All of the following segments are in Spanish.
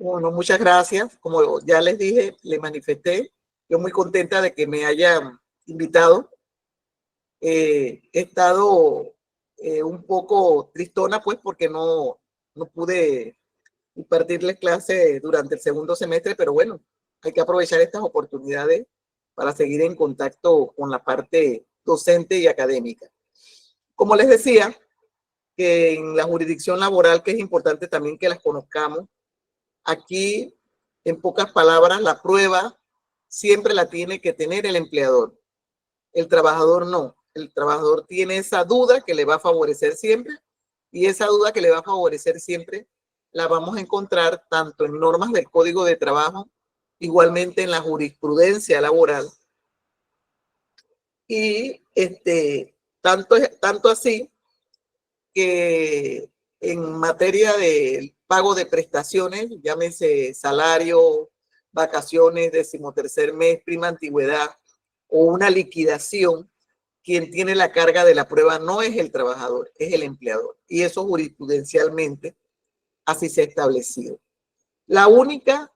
Bueno, muchas gracias. Como ya les dije, les manifesté, yo muy contenta de que me hayan invitado. He estado un poco tristona, pues, porque no pude impartirles clase durante el segundo semestre, pero bueno, hay que aprovechar estas oportunidades para seguir en contacto con la parte docente y académica. Como les decía, que en la jurisdicción laboral, que es importante también que las conozcamos, aquí, en pocas palabras, la prueba siempre la tiene que tener el empleador. El trabajador no. El trabajador tiene esa duda que le va a favorecer siempre, y esa duda que le va a favorecer siempre la vamos a encontrar tanto en normas del Código de Trabajo, igualmente en la jurisprudencia laboral. Y tanto así que en materia de pago de prestaciones, llámese salario, vacaciones, 13º mes, prima antigüedad o una liquidación, quien tiene la carga de la prueba no es el trabajador, es el empleador. Y eso jurisprudencialmente así se ha establecido. La única,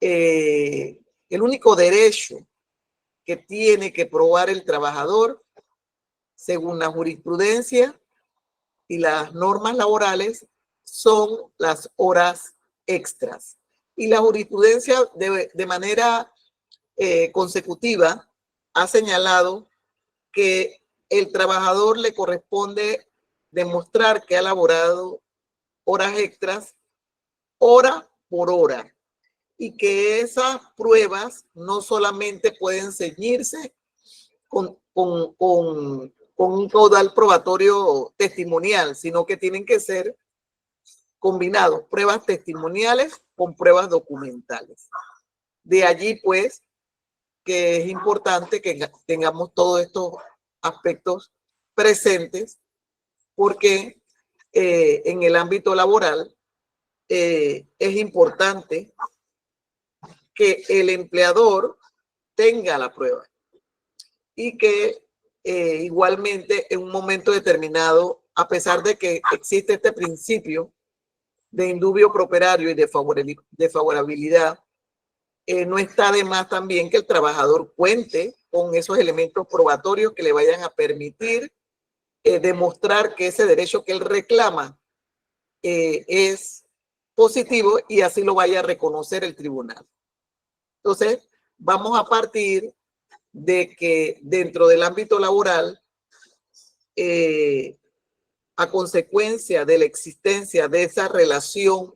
el único derecho que tiene que probar el trabajador, según la jurisprudencia y las normas laborales, son las horas extras. Y la jurisprudencia de manera consecutiva ha señalado que el trabajador le corresponde demostrar que ha laborado horas extras, hora por hora, y que esas pruebas no solamente pueden ceñirse con un caudal probatorio testimonial, sino que tienen que ser combinados, pruebas testimoniales con pruebas documentales. De allí, pues, que es importante que tengamos todos estos aspectos presentes, porque en el ámbito laboral es importante que el empleador tenga la prueba y que igualmente en un momento determinado, a pesar de que existe este principio de indubio pro operario y de favorabilidad, no está de más también que el trabajador cuente con esos elementos probatorios que le vayan a permitir demostrar que ese derecho que él reclama es positivo y así lo vaya a reconocer el tribunal. Entonces, vamos a partir de que dentro del ámbito laboral, a consecuencia de la existencia de esa relación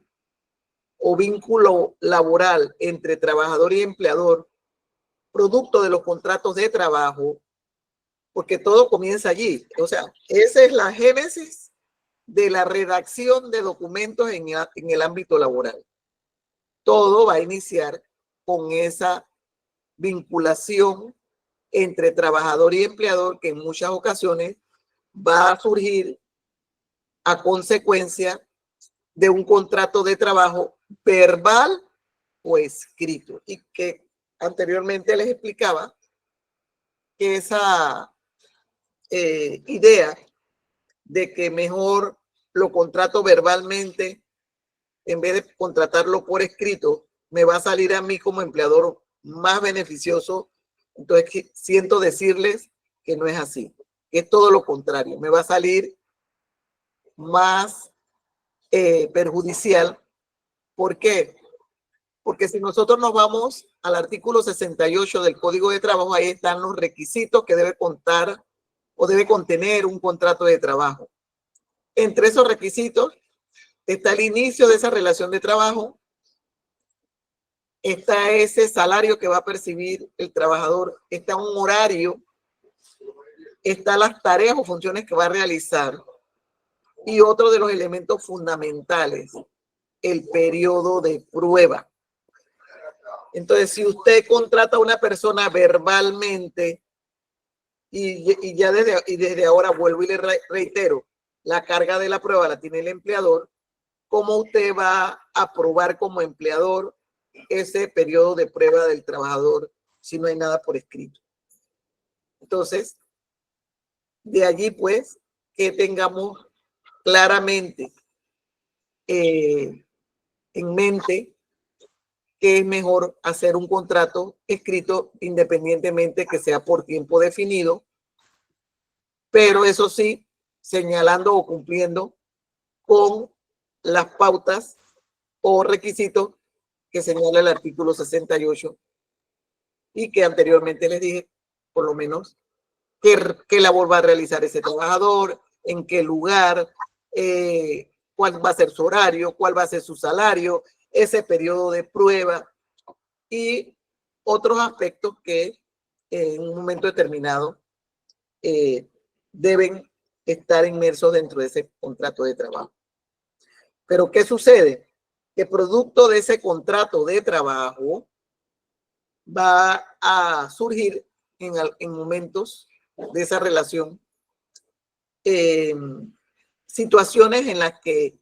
o vínculo laboral entre trabajador y empleador, producto de los contratos de trabajo, porque todo comienza allí. O sea, esa es la génesis de la redacción de documentos en el ámbito laboral. Todo va a iniciar con esa vinculación entre trabajador y empleador, que en muchas ocasiones va a surgir a consecuencia de un contrato de trabajo verbal o escrito, y que anteriormente les explicaba que esa idea de que mejor lo contrato verbalmente en vez de contratarlo por escrito me va a salir a mí como empleador más beneficioso. Entonces siento decirles que no es así, que es todo lo contrario, me va a salir más perjudicial. ¿Por qué? Porque si nosotros nos vamos al artículo 68 del Código de Trabajo, ahí están los requisitos que debe contar o debe contener un contrato de trabajo. Entre esos requisitos está el inicio de esa relación de trabajo, está ese salario que va a percibir el trabajador, está un horario, está las tareas o funciones que va a realizar, y otro de los elementos fundamentales, el periodo de prueba. Entonces, si usted contrata a una persona verbalmente, y desde ahora vuelvo y le reitero, la carga de la prueba la tiene el empleador, ¿cómo usted va a probar como empleador ese periodo de prueba del trabajador si no hay nada por escrito? Entonces, de allí pues que tengamos claramente en mente que es mejor hacer un contrato escrito independientemente que sea por tiempo definido, pero eso sí, señalando o cumpliendo con las pautas o requisitos que señala el artículo 68 y que anteriormente les dije, por lo menos, qué labor va a realizar ese trabajador, en qué lugar, cuál va a ser su horario, cuál va a ser su salario, ese periodo de prueba y otros aspectos que en un momento determinado deben estar inmersos dentro de ese contrato de trabajo. Pero ¿qué sucede? Que producto de ese contrato de trabajo va a surgir en momentos de esa relación situaciones en las que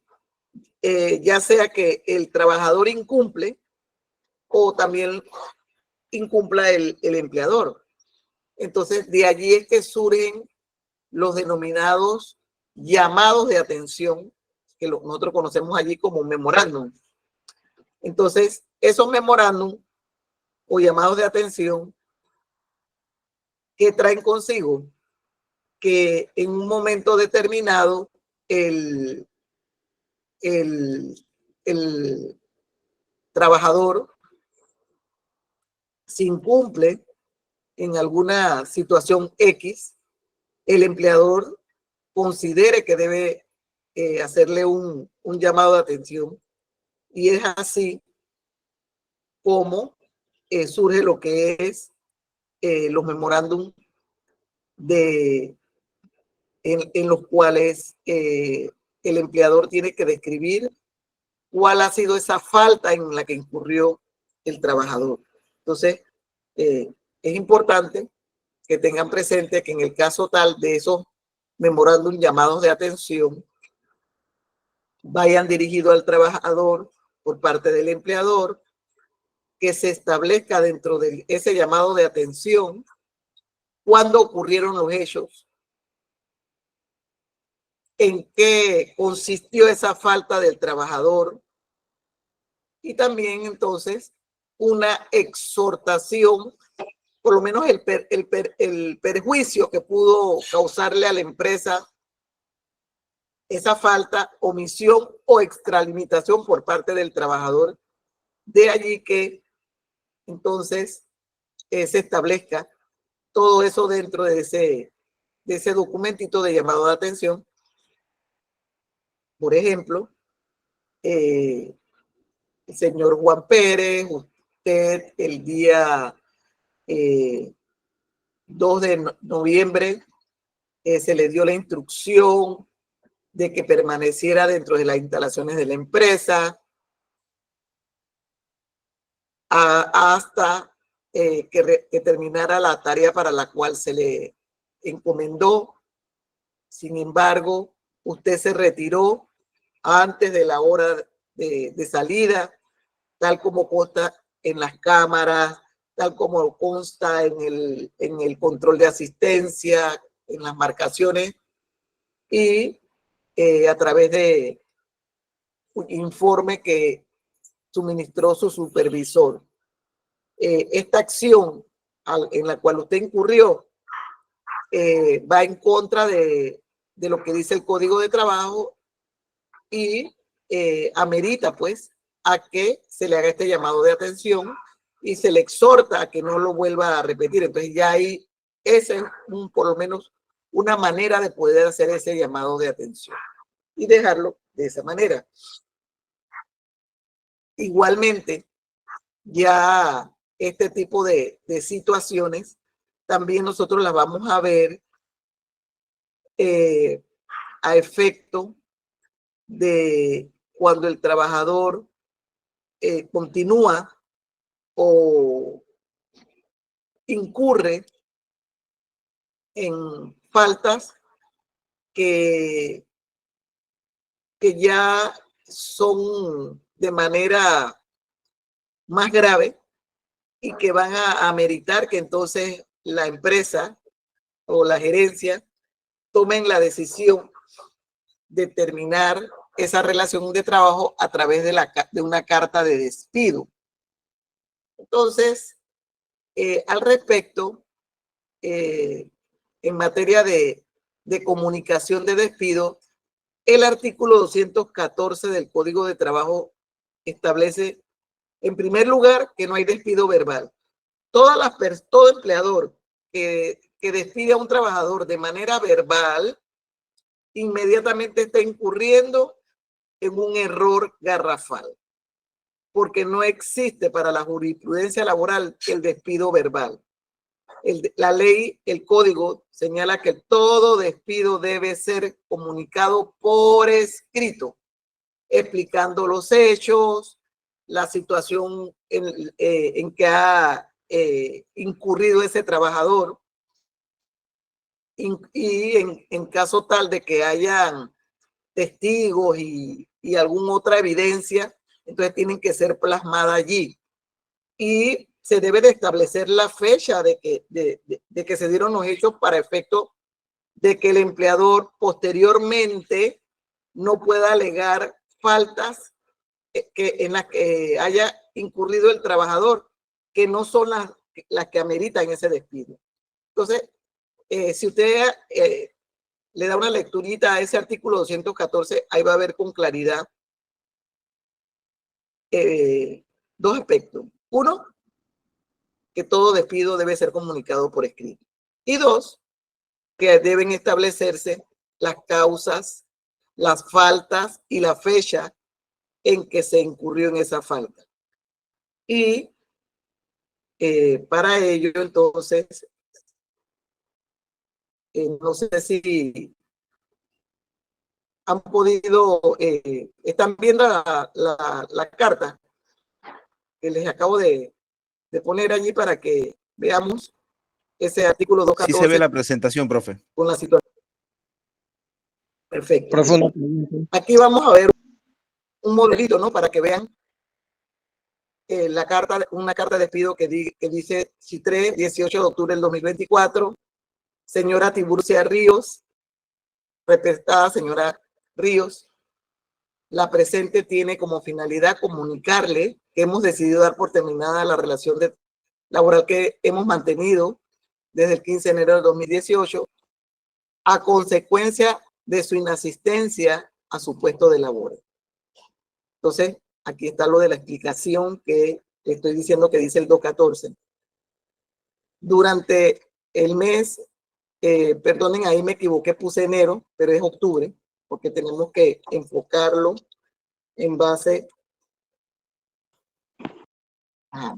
ya sea que el trabajador incumple o también incumpla el empleador. Entonces, de allí es que surgen los denominados llamados de atención, que nosotros conocemos allí como memorándum. Entonces, esos memorándum o llamados de atención que traen consigo que en un momento determinado el trabajador, si incumple en alguna situación X, el empleador considere que debe hacerle un llamado de atención. Y es así como surge lo que es los memorándum en los cuales el empleador tiene que describir cuál ha sido esa falta en la que incurrió el trabajador. Entonces, es importante que tengan presente que en el caso tal de esos memorándum llamados de atención, vayan dirigidos al trabajador por parte del empleador, que se establezca dentro de ese llamado de atención cuándo ocurrieron los hechos, en qué consistió esa falta del trabajador y también entonces una exhortación, por lo menos el perjuicio que pudo causarle a la empresa esa falta, omisión o extralimitación por parte del trabajador. De allí que entonces se establezca todo eso dentro de ese documentito de llamado de atención. Por ejemplo, el señor Juan Pérez, usted el día 2 de noviembre se le dio la instrucción de que permaneciera dentro de las instalaciones de la empresa hasta que terminara la tarea para la cual se le encomendó. Sin embargo, usted se retiró antes de la hora de salida, tal como consta en las cámaras, tal como consta en el control de asistencia, en las marcaciones y a través de un informe que suministró su supervisor. Esta acción en la cual usted incurrió va en contra de lo que dice el Código de Trabajo y amerita pues a que se le haga este llamado de atención y se le exhorta a que no lo vuelva a repetir. Entonces ya ahí esa es por lo menos una manera de poder hacer ese llamado de atención y dejarlo de esa manera. Igualmente, ya este tipo de situaciones también nosotros las vamos a ver a efecto de cuando el trabajador continúa o incurre en faltas que ya son de manera más grave y que van a ameritar que entonces la empresa o la gerencia tomen la decisión de terminar esa relación de trabajo a través de una carta de despido. Entonces, al respecto, en materia de comunicación de despido, el artículo 214 del Código de Trabajo establece, en primer lugar, que no hay despido verbal. Todo empleador que despide a un trabajador de manera verbal, inmediatamente está incurriendo en un error garrafal, porque no existe para la jurisprudencia laboral el despido verbal. La ley, el código señala que todo despido debe ser comunicado por escrito, explicando los hechos, la situación en que ha incurrido ese trabajador, y en caso tal de que hayan testigos y alguna otra evidencia, entonces tienen que ser plasmadas allí. Y se debe de establecer la fecha de que se dieron los hechos para efecto de que el empleador posteriormente no pueda alegar faltas en las que haya incurrido el trabajador, que no son las que ameritan ese despido. Entonces, si usted le da una lecturita a ese artículo 214, ahí va a ver con claridad dos aspectos. Uno, que todo despido debe ser comunicado por escrito. Y dos, que deben establecerse las causas, las faltas y la fecha en que se incurrió en esa falta. Y para ello, entonces, no sé si han podido, están viendo la carta que les acabo de poner allí para que veamos ese artículo 214. Sí se ve la presentación, profe. Con la situación. Perfecto. Profundo. Aquí vamos a ver un modelito, ¿no? Para que vean la carta, una carta de despido que dice CITRE, 18 de octubre del 2024, señora Tiburcia Ríos, respetada señora Ríos, la presente tiene como finalidad comunicarle que hemos decidido dar por terminada la relación laboral que hemos mantenido desde el 15 de enero de 2018 a consecuencia de su inasistencia a su puesto de labor. Entonces, aquí está lo de la explicación que estoy diciendo que dice el 214. Durante el mes, perdonen, ahí me equivoqué, puse enero, pero es octubre, porque tenemos que enfocarlo en base a...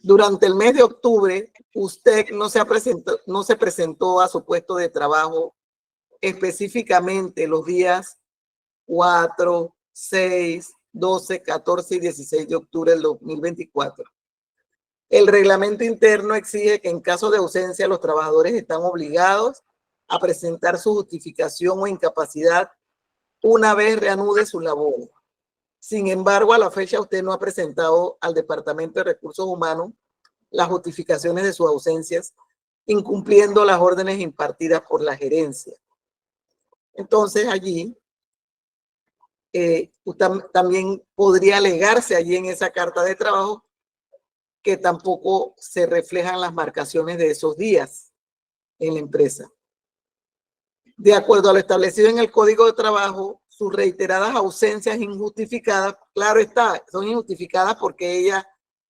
Durante el mes de octubre, usted no se presentó a su puesto de trabajo específicamente los días 4, 6, 12, 14 y 16 de octubre del 2024. El reglamento interno exige que en caso de ausencia los trabajadores están obligados a presentar su justificación o incapacidad una vez reanude su labor. Sin embargo, a la fecha usted no ha presentado al Departamento de Recursos Humanos las justificaciones de sus ausencias, incumpliendo las órdenes impartidas por la gerencia. Entonces allí también podría alegarse allí en esa carta de trabajo que tampoco se reflejan las marcaciones de esos días en la empresa. De acuerdo a lo establecido en el Código de Trabajo, sus reiteradas ausencias injustificadas, claro está, son injustificadas porque ella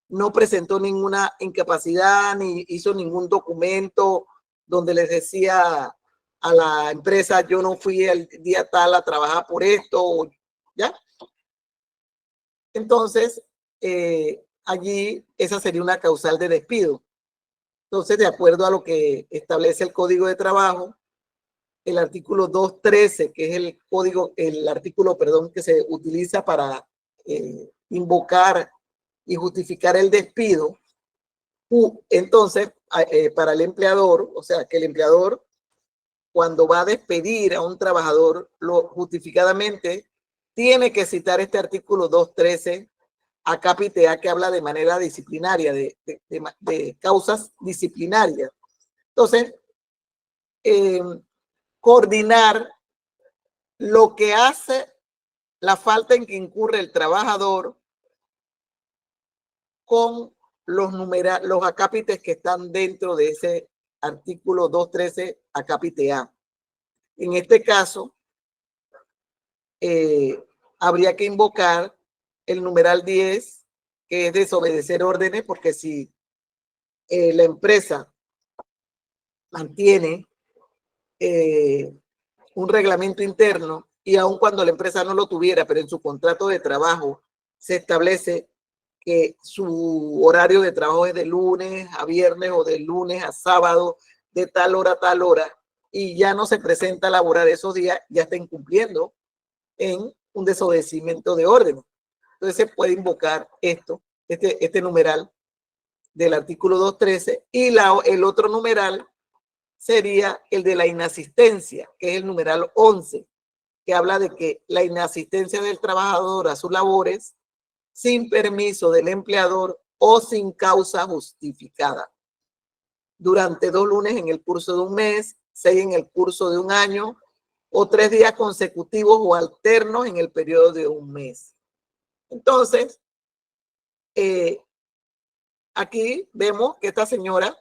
no presentó ninguna incapacidad ni hizo ningún documento donde les decía a la empresa yo no fui el día tal a trabajar por esto, ¿ya? Entonces, allí esa sería una causal de despido. Entonces, de acuerdo a lo que establece el Código de Trabajo, el artículo 213, que es el artículo, perdón, que se utiliza para invocar y justificar el despido, entonces, para el empleador, o sea, que el empleador, cuando va a despedir a un trabajador, justificadamente, tiene que citar este artículo 213 a capite A, que habla de manera disciplinaria, de causas disciplinarias. Entonces, coordinar lo que hace la falta en que incurre el trabajador con los acápites que están dentro de ese artículo 213 acápite A. En este caso, habría que invocar el numeral 10, que es desobedecer órdenes, porque si la empresa mantiene un reglamento interno y aun cuando la empresa no lo tuviera, pero en su contrato de trabajo se establece que su horario de trabajo es de lunes a viernes o de lunes a sábado, de tal hora a tal hora, y ya no se presenta a laborar esos días, ya está incumpliendo en un desobedecimiento de orden. Entonces se puede invocar este numeral del artículo 213 y el otro numeral sería el de la inasistencia, que es el numeral 11, que habla de que la inasistencia del trabajador a sus labores sin permiso del empleador o sin causa justificada durante 2 lunes en el curso de un mes, 6 en el curso de un año o 3 días consecutivos o alternos en el periodo de un mes. Entonces, aquí vemos que esta señora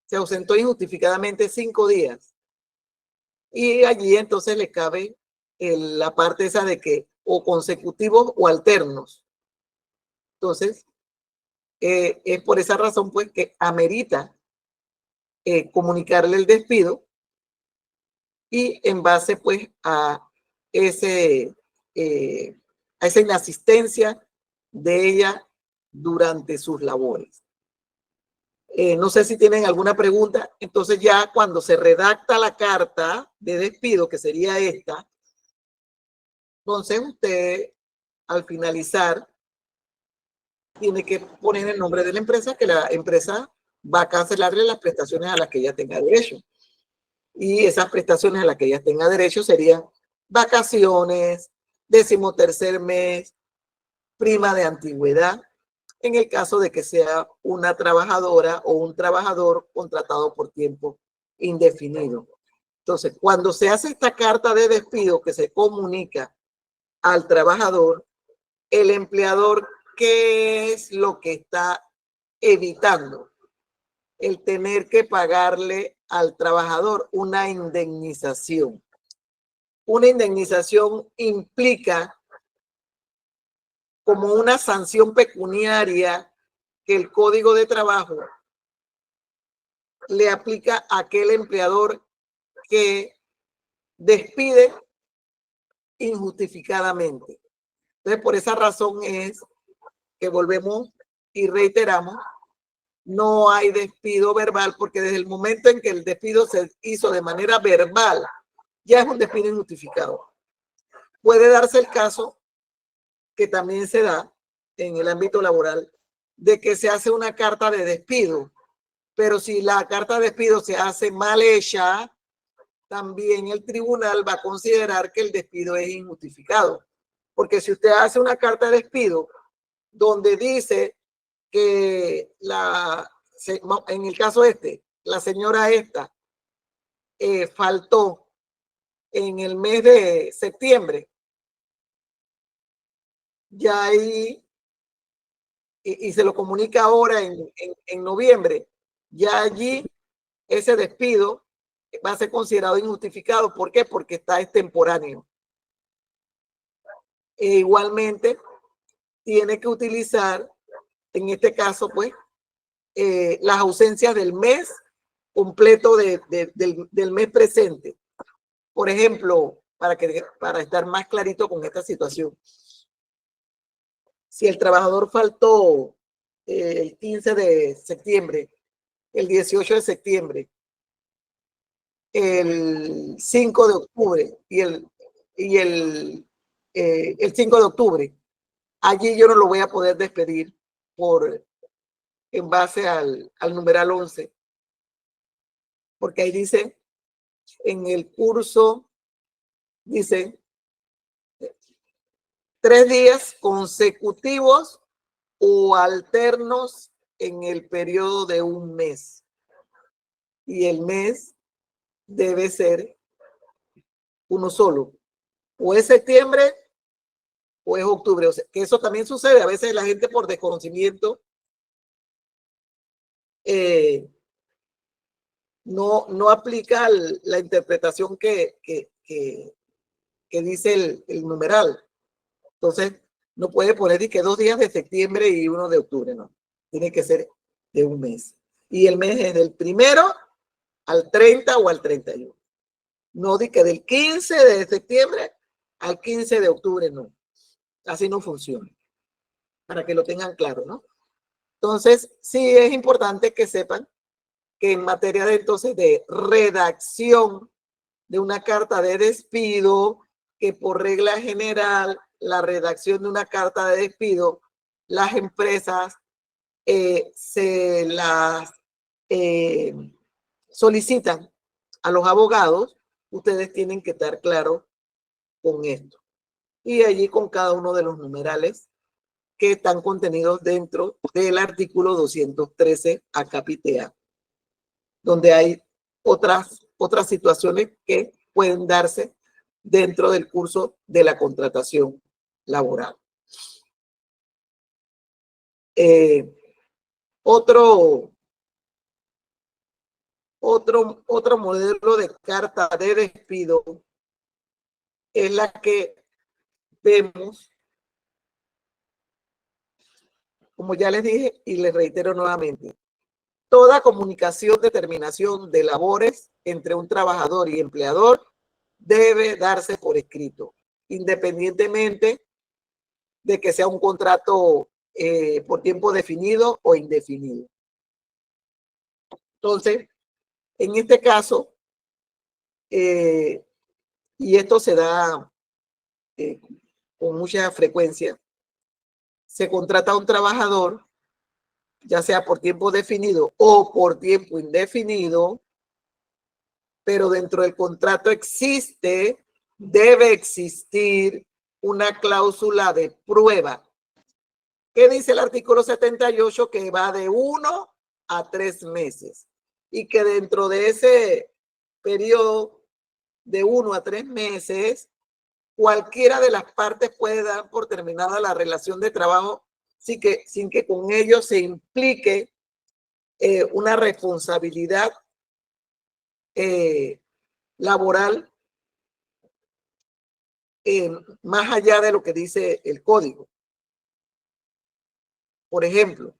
se ausentó injustificadamente 5 días. Y allí entonces le cabe la parte esa de que o consecutivos o alternos. Entonces, es por esa razón pues que amerita comunicarle el despido y en base pues a esa inasistencia de ella durante sus labores. No sé si tienen alguna pregunta. Entonces ya cuando se redacta la carta de despido, que sería esta, entonces usted al finalizar tiene que poner el nombre de la empresa, que la empresa va a cancelarle las prestaciones a las que ella tenga derecho. Y esas prestaciones a las que ella tenga derecho serían vacaciones, 13º mes, prima de antigüedad, en el caso de que sea una trabajadora o un trabajador contratado por tiempo indefinido. Entonces, cuando se hace esta carta de despido que se comunica al trabajador, el empleador, ¿qué es lo que está evitando? El tener que pagarle al trabajador una indemnización. Una indemnización implica como una sanción pecuniaria que el Código de Trabajo le aplica a aquel empleador que despide injustificadamente. Entonces, por esa razón es que volvemos y reiteramos, no hay despido verbal, porque desde el momento en que el despido se hizo de manera verbal, ya es un despido injustificado. Puede darse el caso que también se da en el ámbito laboral de que se hace una carta de despido, pero si la carta de despido se hace mal hecha, también el tribunal va a considerar que el despido es injustificado. Porque si usted hace una carta de despido donde dice que en el caso la señora esta faltó en el mes de septiembre, ya ahí, y se lo comunica ahora en noviembre, ya allí ese despido va a ser considerado injustificado. ¿Por qué? Porque está extemporáneo. E igualmente, tiene que utilizar, en este caso, pues, las ausencias del mes completo del mes presente. Por ejemplo, para estar más clarito con esta situación, si el trabajador faltó el 15 de septiembre, el 18 de septiembre, el 5 de octubre el 5 de octubre, allí yo no lo voy a poder despedir en base al numeral 11, porque ahí dice, en el curso, dice 3 días consecutivos o alternos en el periodo de un mes. Y el mes debe ser uno solo. o es septiembre o es octubre. O sea, que eso también sucede. A veces la gente por desconocimiento no aplica la interpretación que dice el numeral. Entonces, no puede poner que 2 días de septiembre y 1 de octubre, no. Tiene que ser de un mes. Y el mes es del 1 al 30 o al 31. No di que del 15 de septiembre al 15 de octubre, no. Así no funciona. Para que lo tengan claro, ¿no? Entonces, sí es importante que sepan que en materia de entonces de redacción de una carta de despido, que por regla general la redacción de una carta de despido, las empresas se las solicitan a los abogados. Ustedes tienen que estar claros con esto. Y allí con cada uno de los numerales que están contenidos dentro del artículo 213 A, donde hay otras situaciones que pueden darse dentro del curso de la contratación laboral. Otro modelo de carta de despido es la que vemos, como ya les dije y les reitero nuevamente, toda comunicación de terminación de labores entre un trabajador y empleador debe darse por escrito, independientemente de que sea un contrato por tiempo definido o indefinido. Entonces, en este caso, y esto se da con mucha frecuencia, se contrata a un trabajador, ya sea por tiempo definido o por tiempo indefinido, pero dentro del contrato debe existir una cláusula de prueba. ¿Qué dice el artículo 78? Que va de 1 a 3 meses y que dentro de ese periodo de 1 a 3 meses, cualquiera de las partes puede dar por terminada la relación de trabajo sin que con ello se implique una responsabilidad laboral más allá de lo que dice el código. Por ejemplo,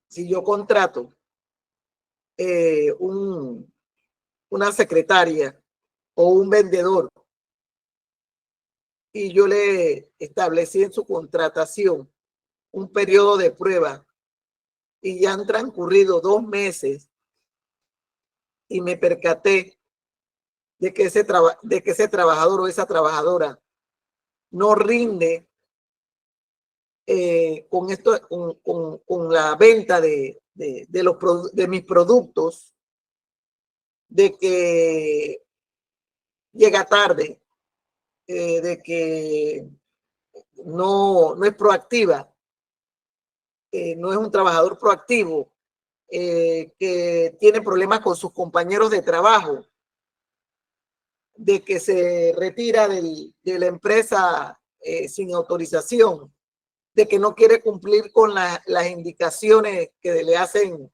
si yo contrato una secretaria o un vendedor y yo le establecí en su contratación un periodo de prueba y ya han transcurrido 2 meses y me percaté de que ese trabajador o esa trabajadora no rinde con la venta de mis productos, de que llega tarde, de que no es proactiva, no es un trabajador proactivo, que tiene problemas con sus compañeros de trabajo, de que se retira de la empresa sin autorización, de que no quiere cumplir con las indicaciones que le hacen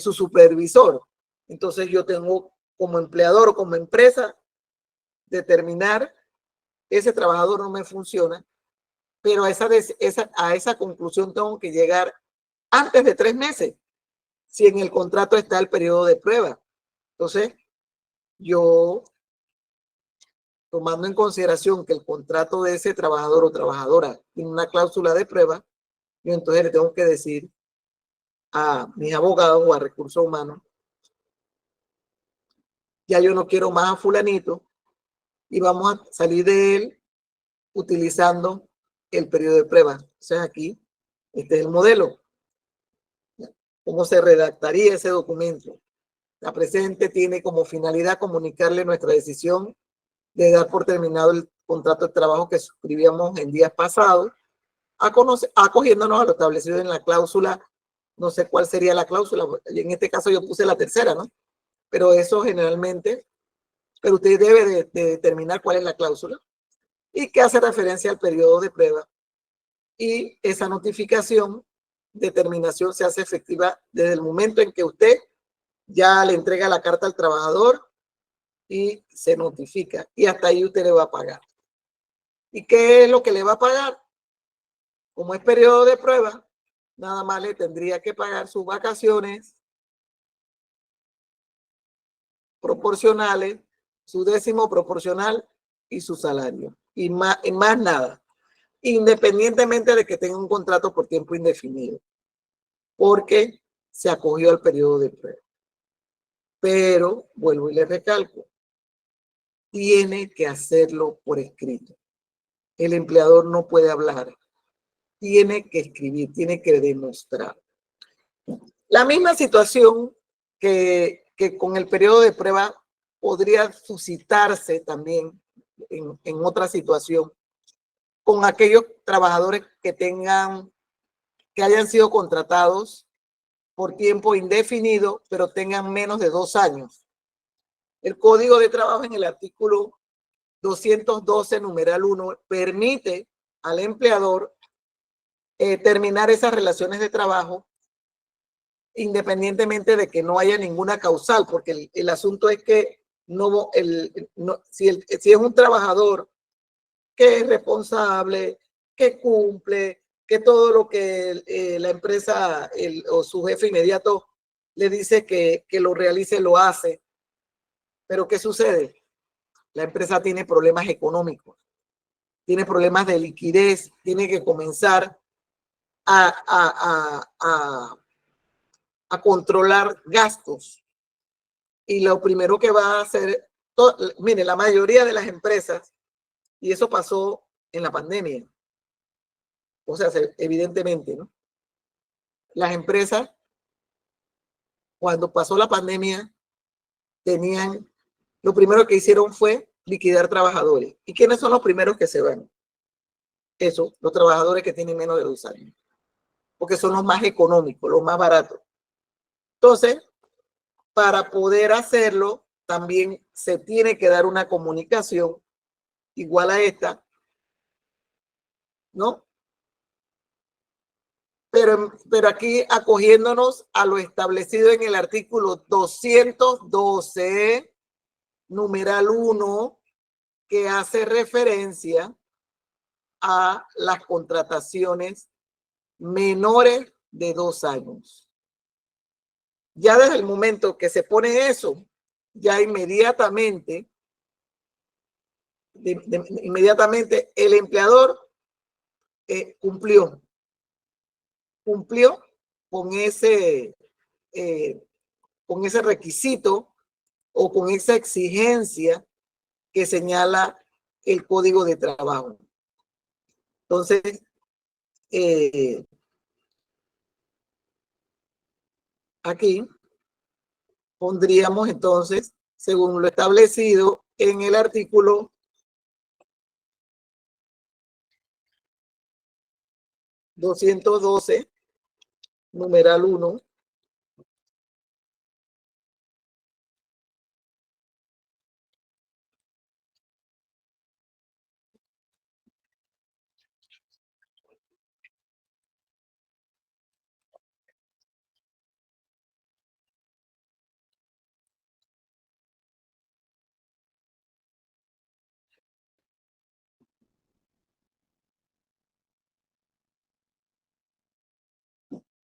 su supervisor. Entonces yo tengo como empleador o como empresa determinar ese trabajador no me funciona, pero a esa conclusión tengo que llegar antes de 3 meses, si en el contrato está el periodo de prueba. Entonces, yo, tomando en consideración que el contrato de ese trabajador o trabajadora tiene una cláusula de prueba, yo entonces le tengo que decir a mis abogados o a recursos humanos, ya yo no quiero más a fulanito y vamos a salir de él utilizando el periodo de prueba. Entonces aquí, este es el modelo. ¿Cómo se redactaría ese documento? La presente tiene como finalidad comunicarle nuestra decisión de dar por terminado el contrato de trabajo que suscribíamos en días pasados, acogiéndonos a lo establecido en la cláusula, no sé cuál sería la cláusula, en este caso yo puse la tercera, ¿no? Pero eso generalmente pero usted debe de determinar cuál es la cláusula y que hace referencia al periodo de prueba. Y esa notificación de terminación se hace efectiva desde el momento en que usted ya le entrega la carta al trabajador y se notifica. Y hasta ahí usted le va a pagar. ¿Y qué es lo que le va a pagar? Como es periodo de prueba, nada más le tendría que pagar sus vacaciones proporcionales, su décimo proporcional y su salario. Y más nada. Independientemente de que tenga un contrato por tiempo indefinido. Porque se acogió al periodo de prueba. Pero, vuelvo y le recalco, tiene que hacerlo por escrito. El empleador no puede hablar. Tiene que escribir, tiene que demostrar. La misma situación que con el periodo de prueba podría suscitarse también en otra situación con aquellos trabajadores que hayan sido contratados por tiempo indefinido, pero tengan menos de 2 años. El Código de Trabajo en el artículo 212, numeral 1, permite al empleador terminar esas relaciones de trabajo independientemente de que no haya ninguna causal, porque el asunto es que si es un trabajador que es responsable, que cumple, que todo lo que la empresa o su jefe inmediato le dice que lo realice, lo hace. Pero ¿qué sucede? La empresa tiene problemas económicos, tiene problemas de liquidez, tiene que comenzar a controlar gastos. Y lo primero que va a hacer, mire, la mayoría de las empresas, y eso pasó en la pandemia, o sea, evidentemente, ¿no? Las empresas, cuando pasó la pandemia, lo primero que hicieron fue liquidar trabajadores. ¿Y quiénes son los primeros que se van? Eso, los trabajadores que tienen menos de 2 años, porque son los más económicos, los más baratos. Entonces, para poder hacerlo, también se tiene que dar una comunicación igual a esta, ¿no? Pero aquí acogiéndonos a lo establecido en el artículo 212, numeral 1, que hace referencia a las contrataciones menores de 2 años. Ya desde el momento que se pone eso, ya inmediatamente el empleador cumplió con con ese requisito o con esa exigencia que señala el Código de Trabajo. Entonces, aquí pondríamos entonces, según lo establecido en el artículo 212, numeral 1,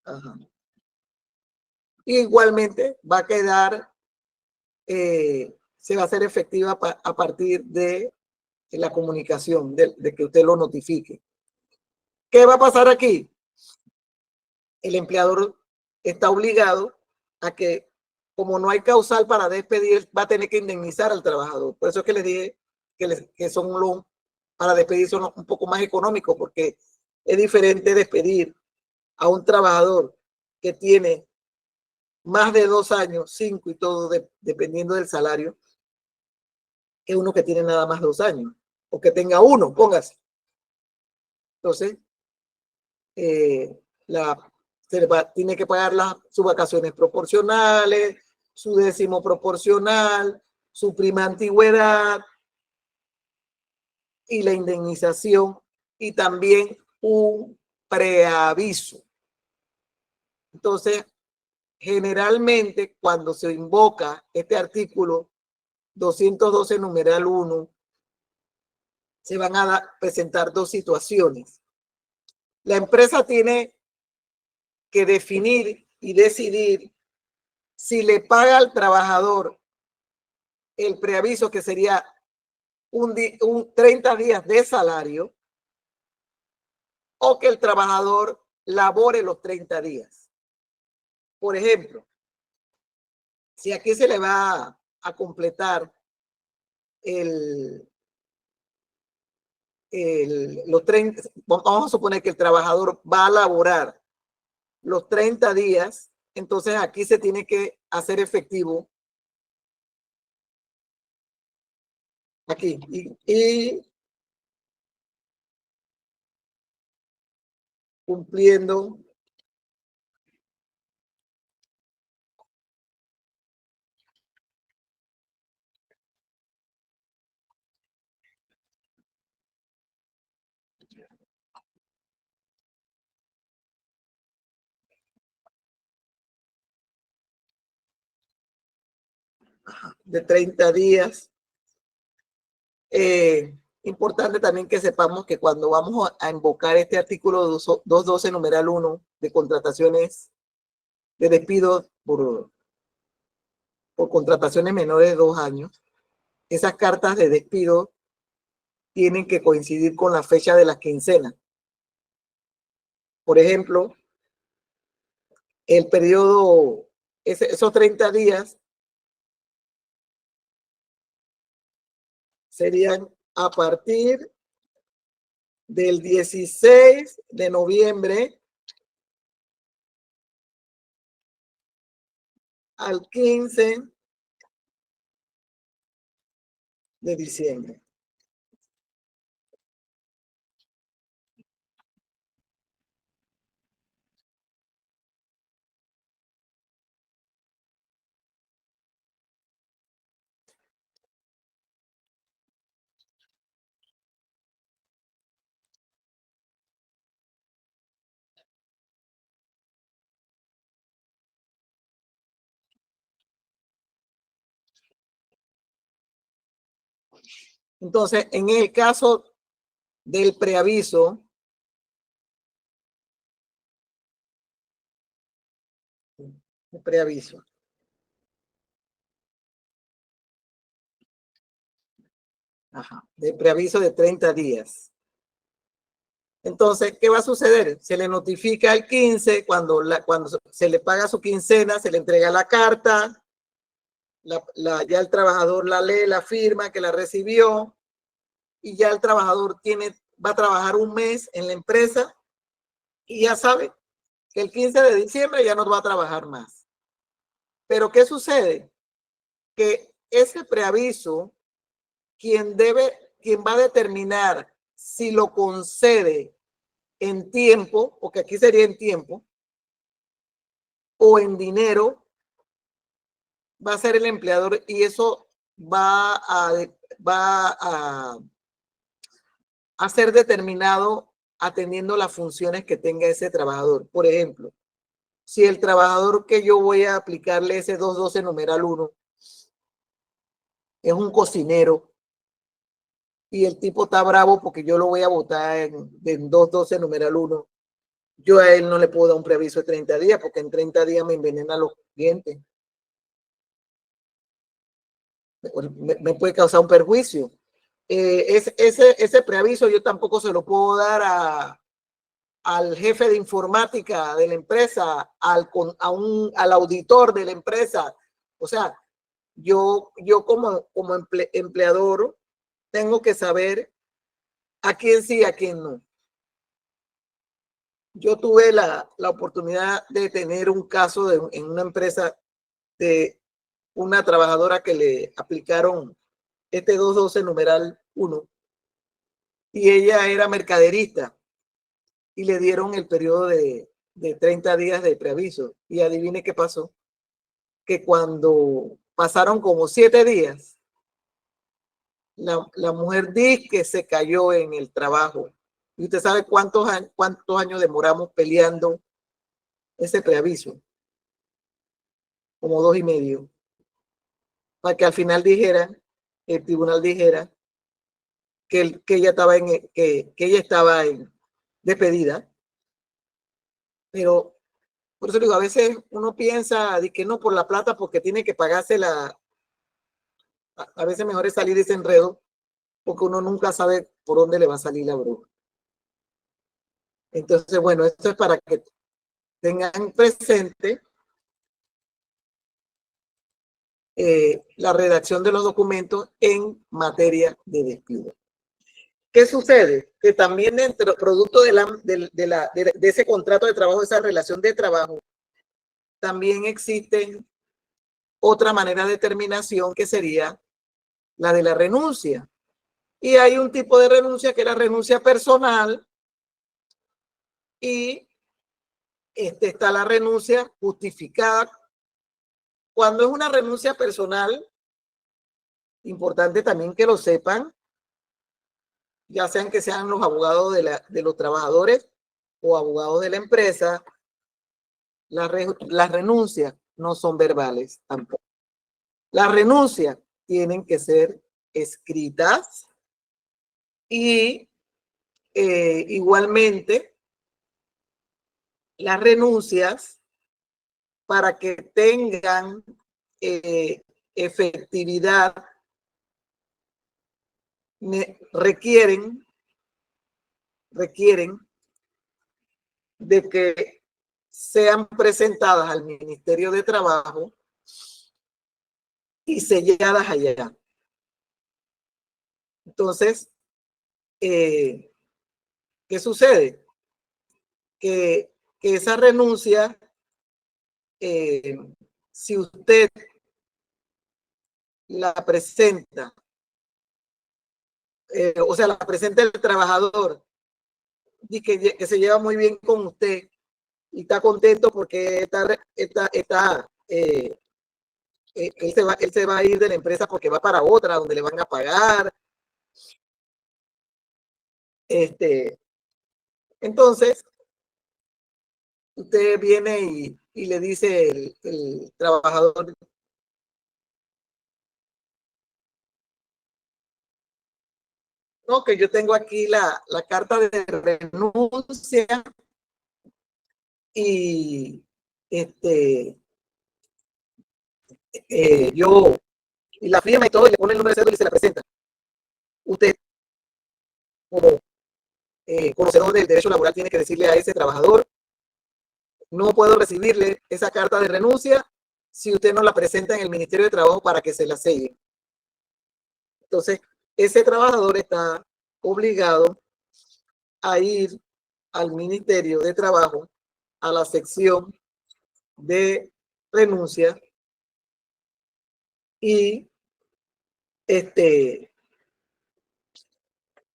ajá. Igualmente va a quedar, se va a hacer efectiva a partir de la comunicación, de que usted lo notifique. ¿Qué va a pasar aquí? El empleador está obligado a que, como no hay causal para despedir, va a tener que indemnizar al trabajador. Por eso es que les dije que para despedir son un poco más económicos, porque es diferente despedir a un trabajador que tiene más de 2 años, 5 y todo, dependiendo del salario, que uno que tiene nada más 2 años, o que tenga uno, póngase. Entonces, tiene que pagar sus vacaciones proporcionales, su décimo proporcional, su prima antigüedad y la indemnización, y también un preaviso. Entonces, generalmente cuando se invoca este artículo 212 numeral 1, se van a presentar dos situaciones. La empresa tiene que definir y decidir si le paga al trabajador el preaviso, que sería un 30 días de salario, o que el trabajador labore los 30 días. Por ejemplo, si aquí se le va a completar los 30, vamos a suponer que el trabajador va a laborar los 30 días, entonces aquí se tiene que hacer efectivo aquí y cumpliendo de 30 días. Importante también que sepamos que cuando vamos a invocar este artículo 212 numeral 1 de contrataciones de despido por contrataciones menores de 2 años, esas cartas de despido tienen que coincidir con la fecha de las quincenas. Por ejemplo, el periodo, esos 30 días serían a partir del 16 de noviembre al 15 de diciembre. Entonces, en el caso del preaviso, de preaviso de 30 días. Entonces, ¿qué va a suceder? Se le notifica el 15, cuando se le paga su quincena, se le entrega la carta, ya el trabajador la lee, la firma que la recibió, y ya el trabajador va a trabajar un mes en la empresa y ya sabe que el 15 de diciembre ya no va a trabajar más. Pero ¿qué sucede? Que ese preaviso, quien va a determinar si lo concede en tiempo, porque aquí sería en tiempo, o en dinero, va a ser el empleador, y eso va a ser determinado atendiendo las funciones que tenga ese trabajador. Por ejemplo, si el trabajador que yo voy a aplicarle ese 212 numeral 1 es un cocinero y el tipo está bravo porque yo lo voy a votar en 212 numeral 1, yo a él no le puedo dar un preaviso de 30 días porque en 30 días me envenena los clientes. Me puede causar un perjuicio. Ese preaviso yo tampoco se lo puedo dar al jefe de informática de la empresa, al auditor de la empresa. O sea, yo como empleador tengo que saber a quién sí y a quién no. Yo tuve la oportunidad de tener un caso en una empresa de una trabajadora que le aplicaron este 212 numeral 1 y ella era mercaderista y le dieron el periodo de 30 días de preaviso. Y adivine qué pasó, que cuando pasaron como 7 días, la mujer dice que se cayó en el trabajo. Y usted sabe cuántos años demoramos peleando ese preaviso, como 2 y medio, para que al final dijera, el tribunal dijera que ella estaba que ella estaba despedida. Pero por eso digo, a veces uno piensa de que no por la plata, porque tiene que pagarse a veces mejor es salir de ese enredo, porque uno nunca sabe por dónde le va a salir la bruja. Entonces, bueno, esto es para que tengan presente la redacción de los documentos en materia de despido. ¿Qué sucede? Que también dentro, producto de ese contrato de trabajo, esa relación de trabajo, también existe otra manera de terminación que sería la de la renuncia. Y hay un tipo de renuncia que es la renuncia personal y está la renuncia justificada. Cuando es una renuncia personal, importante también que lo sepan, ya sean que sean los abogados de los trabajadores o abogados de la empresa, las renuncias no son verbales tampoco. Las renuncias tienen que ser escritas y igualmente las renuncias, para que tengan efectividad, requieren de que sean presentadas al Ministerio de Trabajo y selladas allá. Entonces, ¿qué sucede? Que esa renuncia, si usted la presenta, o sea, la presenta el trabajador y que se lleva muy bien con usted y está contento porque él se va a ir de la empresa porque va para otra donde le van a pagar. Entonces, usted viene y le dice el trabajador, no, que yo tengo aquí la carta de renuncia y yo, y la firma y todo, y le pone el número de cédula y se la presenta. Usted, como conocedor del derecho laboral, tiene que decirle a ese trabajador, no puedo recibirle esa carta de renuncia si usted no la presenta en el Ministerio de Trabajo para que se la selle. Entonces, ese trabajador está obligado a ir al Ministerio de Trabajo, a la sección de renuncia y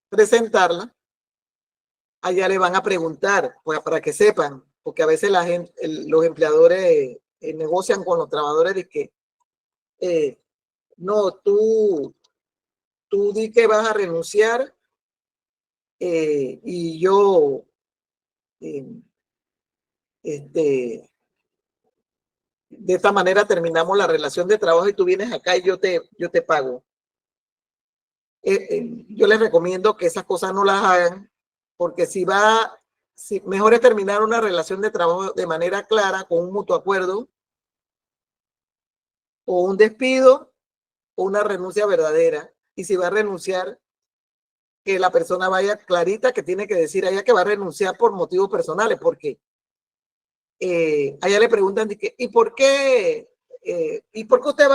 presentarla. Allá le van a preguntar, pues para que sepan, porque a veces los empleadores negocian con los trabajadores de que no, tú di que vas a renunciar y yo de esta manera terminamos la relación de trabajo y tú vienes acá y yo te pago. Yo les recomiendo que esas cosas no las hagan, porque si mejor es terminar una relación de trabajo de manera clara, con un mutuo acuerdo, o un despido, o una renuncia verdadera. Y si va a renunciar, que la persona vaya clarita, que tiene que decir allá que va a renunciar por motivos personales, porque allá le preguntan, ¿y por qué? ¿Y por qué usted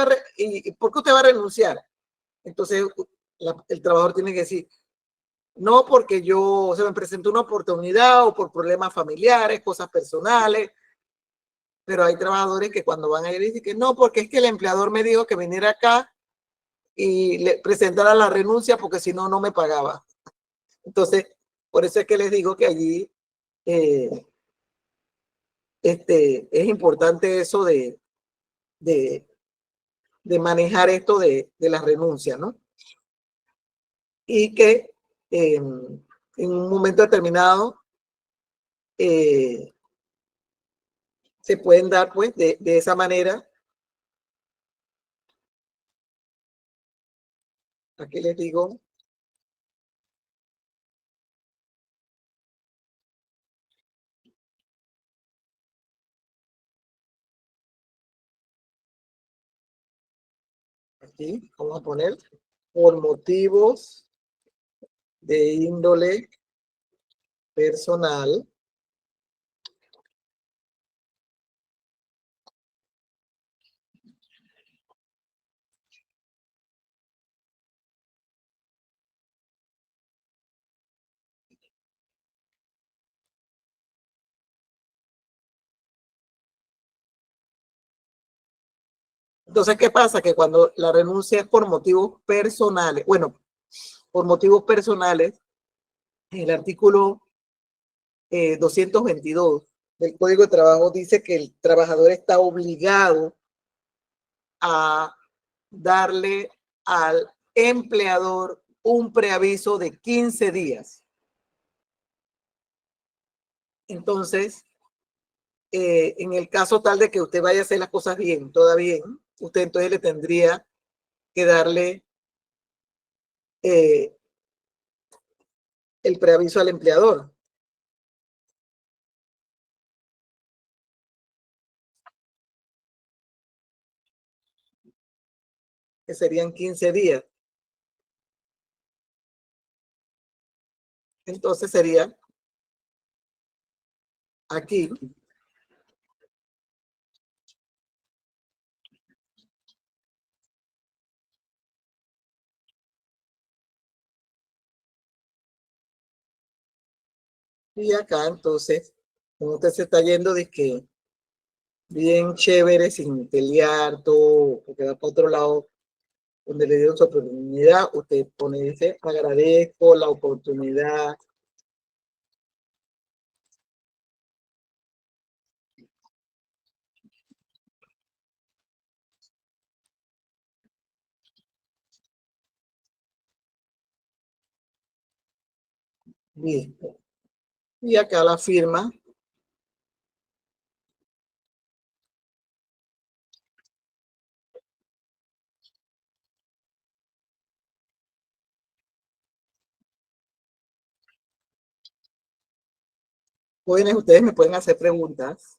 por qué usted va a renunciar? Entonces, el trabajador tiene que decir, no, porque se me presentó una oportunidad o por problemas familiares, cosas personales. Pero hay trabajadores que cuando van a ir dicen que no, porque es que el empleador me dijo que viniera acá y le presentara la renuncia porque si no, no me pagaba. Entonces, por eso es que les digo que allí es importante eso de manejar esto de la renuncia, ¿no? y que en un momento determinado se pueden dar pues de esa manera. Aquí les digo. Aquí vamos a poner por motivos de índole personal. Entonces, ¿qué pasa? Que cuando la renuncia es por motivos personales, bueno, por motivos personales, el artículo 222 del Código de Trabajo dice que el trabajador está obligado a darle al empleador un preaviso de 15 días. Entonces, en el caso tal de que usted vaya a hacer las cosas bien, toda bien, usted entonces le tendría que darle el preaviso al empleador, que serían 15 días. Entonces sería aquí. Y acá, entonces, como usted se está yendo de que bien chévere, sin pelear, todo, porque va para otro lado, donde le dieron su oportunidad, usted pone, dice, agradezco la oportunidad. Listo. Y acá la firma. Ustedes me pueden hacer preguntas.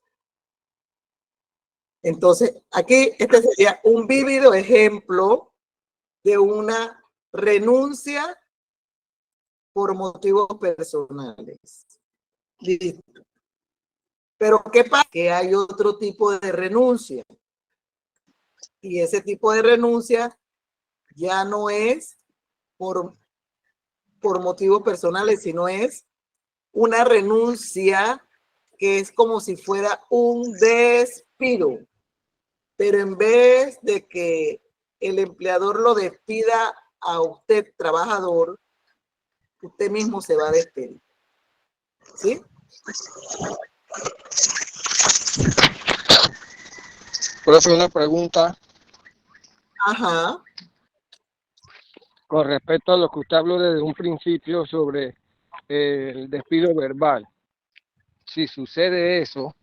Entonces, aquí este sería un vívido ejemplo de una renuncia por motivos personales. Listo. Pero ¿qué pasa? Que hay otro tipo de renuncia. Y ese tipo de renuncia ya no es por motivos personales, sino es una renuncia que es como si fuera un despido. Pero en vez de que el empleador lo despida a usted, trabajador, usted mismo se va a despedir. ¿Sí? Por eso una pregunta. Ajá. Con respecto a lo que usted habló desde un principio sobre el despido verbal. Si sucede eso,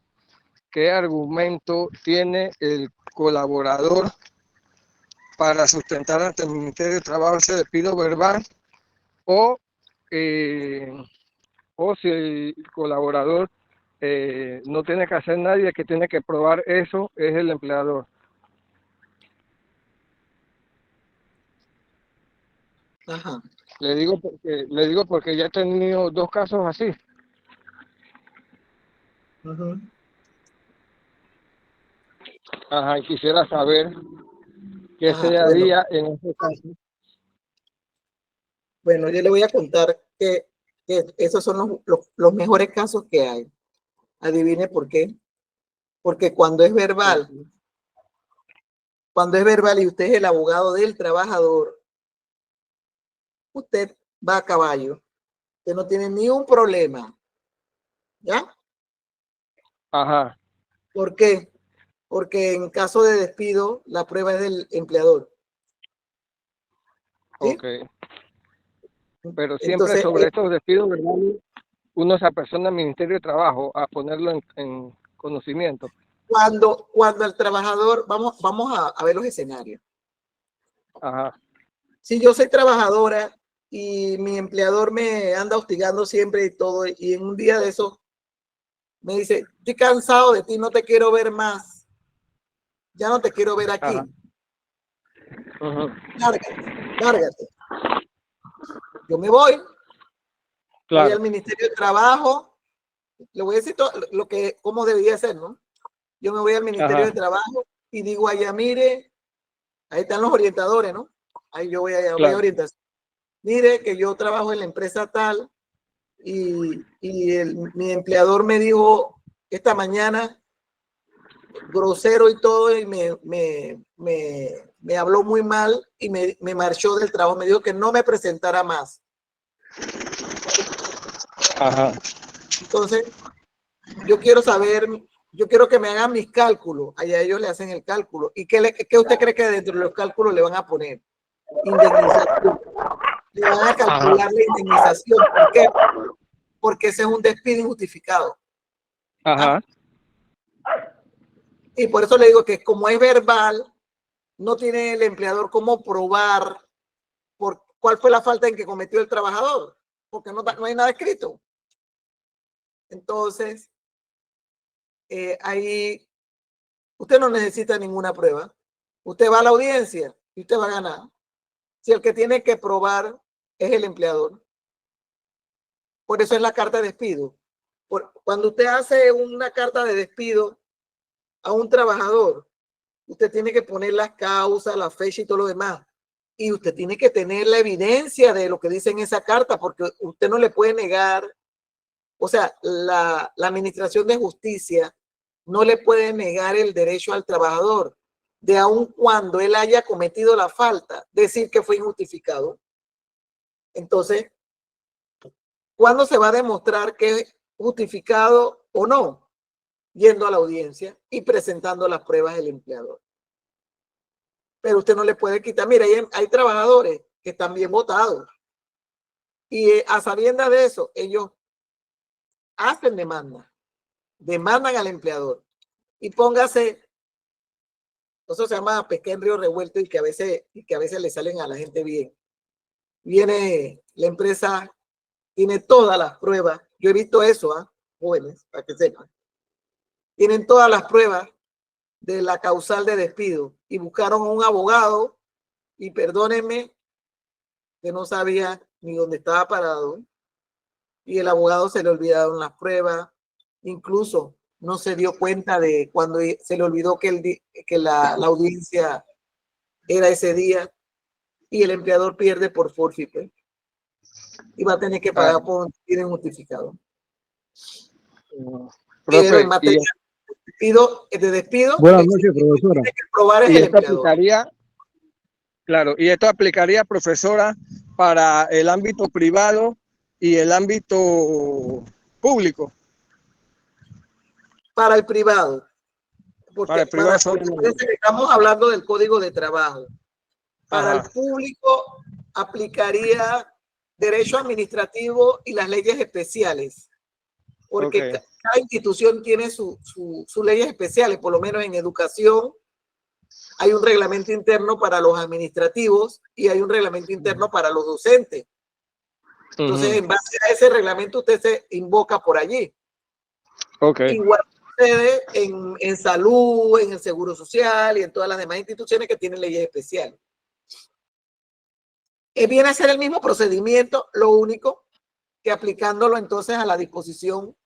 ¿qué argumento tiene el colaborador para sustentar ante el Ministerio de Trabajo ese despido verbal? O si el colaborador no tiene que hacer nadie, el que tiene que probar eso es el empleador. Ajá. Le digo porque ya he tenido 2 casos así. Uh-huh. Ajá, y quisiera saber qué Ajá. se haría en ese caso. Bueno, yo le voy a contar que esos son los mejores casos que hay. Adivine por qué. Porque cuando es verbal y usted es el abogado del trabajador, usted va a caballo. Usted no tiene ni un problema. ¿Ya? Ajá. ¿Por qué? Porque en caso de despido, la prueba es del empleador. ¿Sí? Ok. Pero siempre Entonces, sobre estos despidos verbales, uno se apersona al Ministerio de Trabajo a ponerlo en conocimiento. cuando el trabajador, vamos a ver los escenarios. Ajá. Si yo soy trabajadora y mi empleador me anda hostigando siempre y todo, y en un día de eso me dice, estoy cansado de ti, no te quiero ver más, ya no te quiero ver aquí, Ajá. Ajá. lárgate. Yo me voy Claro. al Ministerio de Trabajo, le voy a decir todo cómo debería ser, ¿no? Yo me voy al Ministerio Ajá. de Trabajo y digo allá, mire, ahí están los orientadores, ¿no? Ahí yo voy a Claro. orientar. Mire que yo trabajo en la empresa tal y mi empleador me dijo esta mañana grosero y todo y me habló muy mal y me marchó del trabajo, me dijo que no me presentara más. Ajá. Entonces, yo quiero saber, yo quiero que me hagan mis cálculos, allá ellos le hacen el cálculo. ¿Y qué usted cree que dentro de los cálculos le van a poner? Indemnización. Le van a calcular la indemnización. ¿Por qué? Porque ese es un despido injustificado. Ajá. Y por eso le digo que como es verbal, no tiene el empleador cómo probar cuál fue la falta en que cometió el trabajador, porque no hay nada escrito. Entonces, ahí usted no necesita ninguna prueba. Usted va a la audiencia y usted va a ganar. Si el que tiene que probar es el empleador. Por eso es la carta de despido. Cuando usted hace una carta de despido a un trabajador, usted tiene que poner las causas, la fecha y todo lo demás. Y usted tiene que tener la evidencia de lo que dice en esa carta, porque usted no le puede negar, o sea, la Administración de Justicia no le puede negar el derecho al trabajador, de aun cuando él haya cometido la falta, decir que fue injustificado. Entonces, ¿cuándo se va a demostrar que es justificado o no? Yendo a la audiencia y presentando las pruebas del empleador. Pero usted no le puede quitar. Mira, hay trabajadores que están bien votados y a sabiendas de eso, ellos hacen demandan al empleador y póngase, eso se llama pescar en río revuelto y que a veces le salen a la gente bien. Viene la empresa, tiene todas las pruebas. Yo he visto eso, jóvenes, para que sepan. Tienen todas las pruebas de la causal de despido y buscaron a un abogado y perdónenme que no sabía ni dónde estaba parado y el abogado se le olvidaron las pruebas, incluso no se dio cuenta de cuando se le olvidó que la audiencia era ese día y el empleador pierde por forfeit y va a tener que pagar por un despido injustificado. Pero en materia de despido, buenas noches, profesora. Tiene que probar es el empleador. Claro, y esto aplicaría, profesora, para el ámbito privado y el ámbito público. Para el privado. Porque para el privado estamos hablando del Código de Trabajo. Para Ajá. el público aplicaría derecho administrativo y las leyes especiales. Porque cada institución tiene sus leyes especiales, por lo menos en educación. Hay un reglamento interno para los administrativos y hay un reglamento interno para los docentes. Entonces, en base a ese reglamento, usted se invoca por allí. Igual sucede en salud, en el Seguro Social y en todas las demás instituciones que tienen leyes especiales. Viene a ser el mismo procedimiento, lo único que aplicándolo entonces a la disposición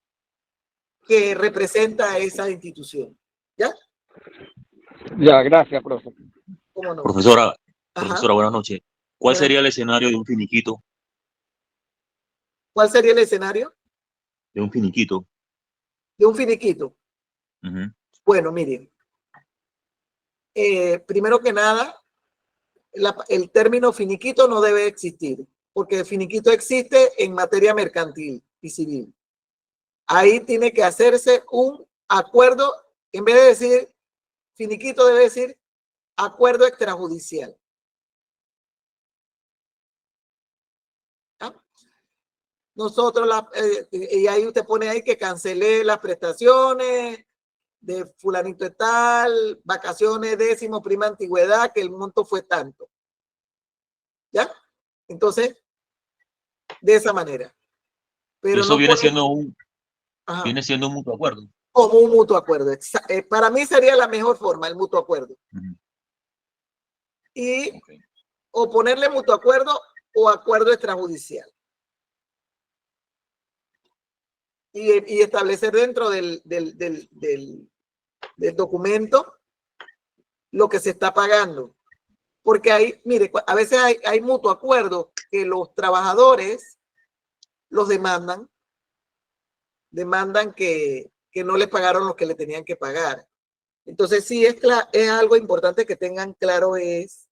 que representa esa institución. ¿Ya? Ya, gracias, profesor. ¿Cómo no? Profesora, buenas noches. ¿Cuál sería el escenario de un finiquito? ¿Cuál sería el escenario? De un finiquito. De un finiquito. Bueno, miren. Primero que nada, el término finiquito no debe existir, porque el finiquito existe en materia mercantil y civil. Ahí tiene que hacerse un acuerdo, en vez de decir finiquito, debe decir acuerdo extrajudicial. ¿Ah? nosotros, y ahí usted pone ahí que cancelé las prestaciones de fulanito de tal, vacaciones, décimo, prima antigüedad, que el monto fue tanto. ¿Ya? Entonces, de esa manera. Pero Eso no viene pone, siendo un, ajá, viene siendo un mutuo acuerdo. como un mutuo acuerdo. Para mí sería la mejor forma, el mutuo acuerdo. Ujú. Y Ok. o ponerle mutuo acuerdo o acuerdo extrajudicial. Y establecer dentro del documento lo que se está pagando. Porque hay, mire, a veces hay mutuo acuerdo que los trabajadores los demandan que no les pagaron lo que le tenían que pagar. Entonces, sí, es algo importante que tengan claro, es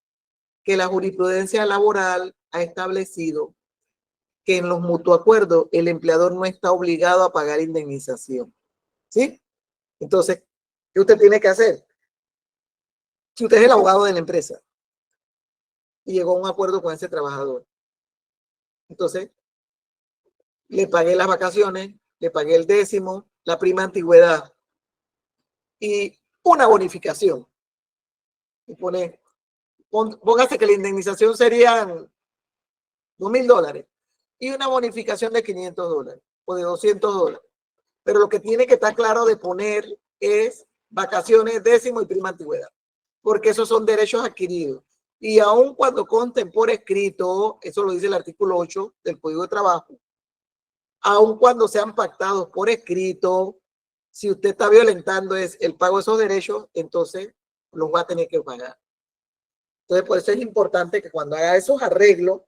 que la jurisprudencia laboral ha establecido que en los mutuos acuerdos el empleador no está obligado a pagar indemnización. ¿Sí? Entonces, ¿qué usted tiene que hacer? Si usted es el abogado de la empresa y llegó a un acuerdo con ese trabajador, entonces le pagué las vacaciones, le pagué el décimo, la prima antigüedad y una bonificación. Y póngase que la indemnización serían $2,000 y una bonificación de $500 o de $200. Pero lo que tiene que estar claro de poner es vacaciones, décimo y prima antigüedad, porque esos son derechos adquiridos. Y aun cuando consten por escrito, eso lo dice el artículo 8 del Código de Trabajo, aun cuando sean pactados por escrito, si usted está violentando el pago de esos derechos, entonces los va a tener que pagar. Entonces, por eso es importante que cuando haga esos arreglos,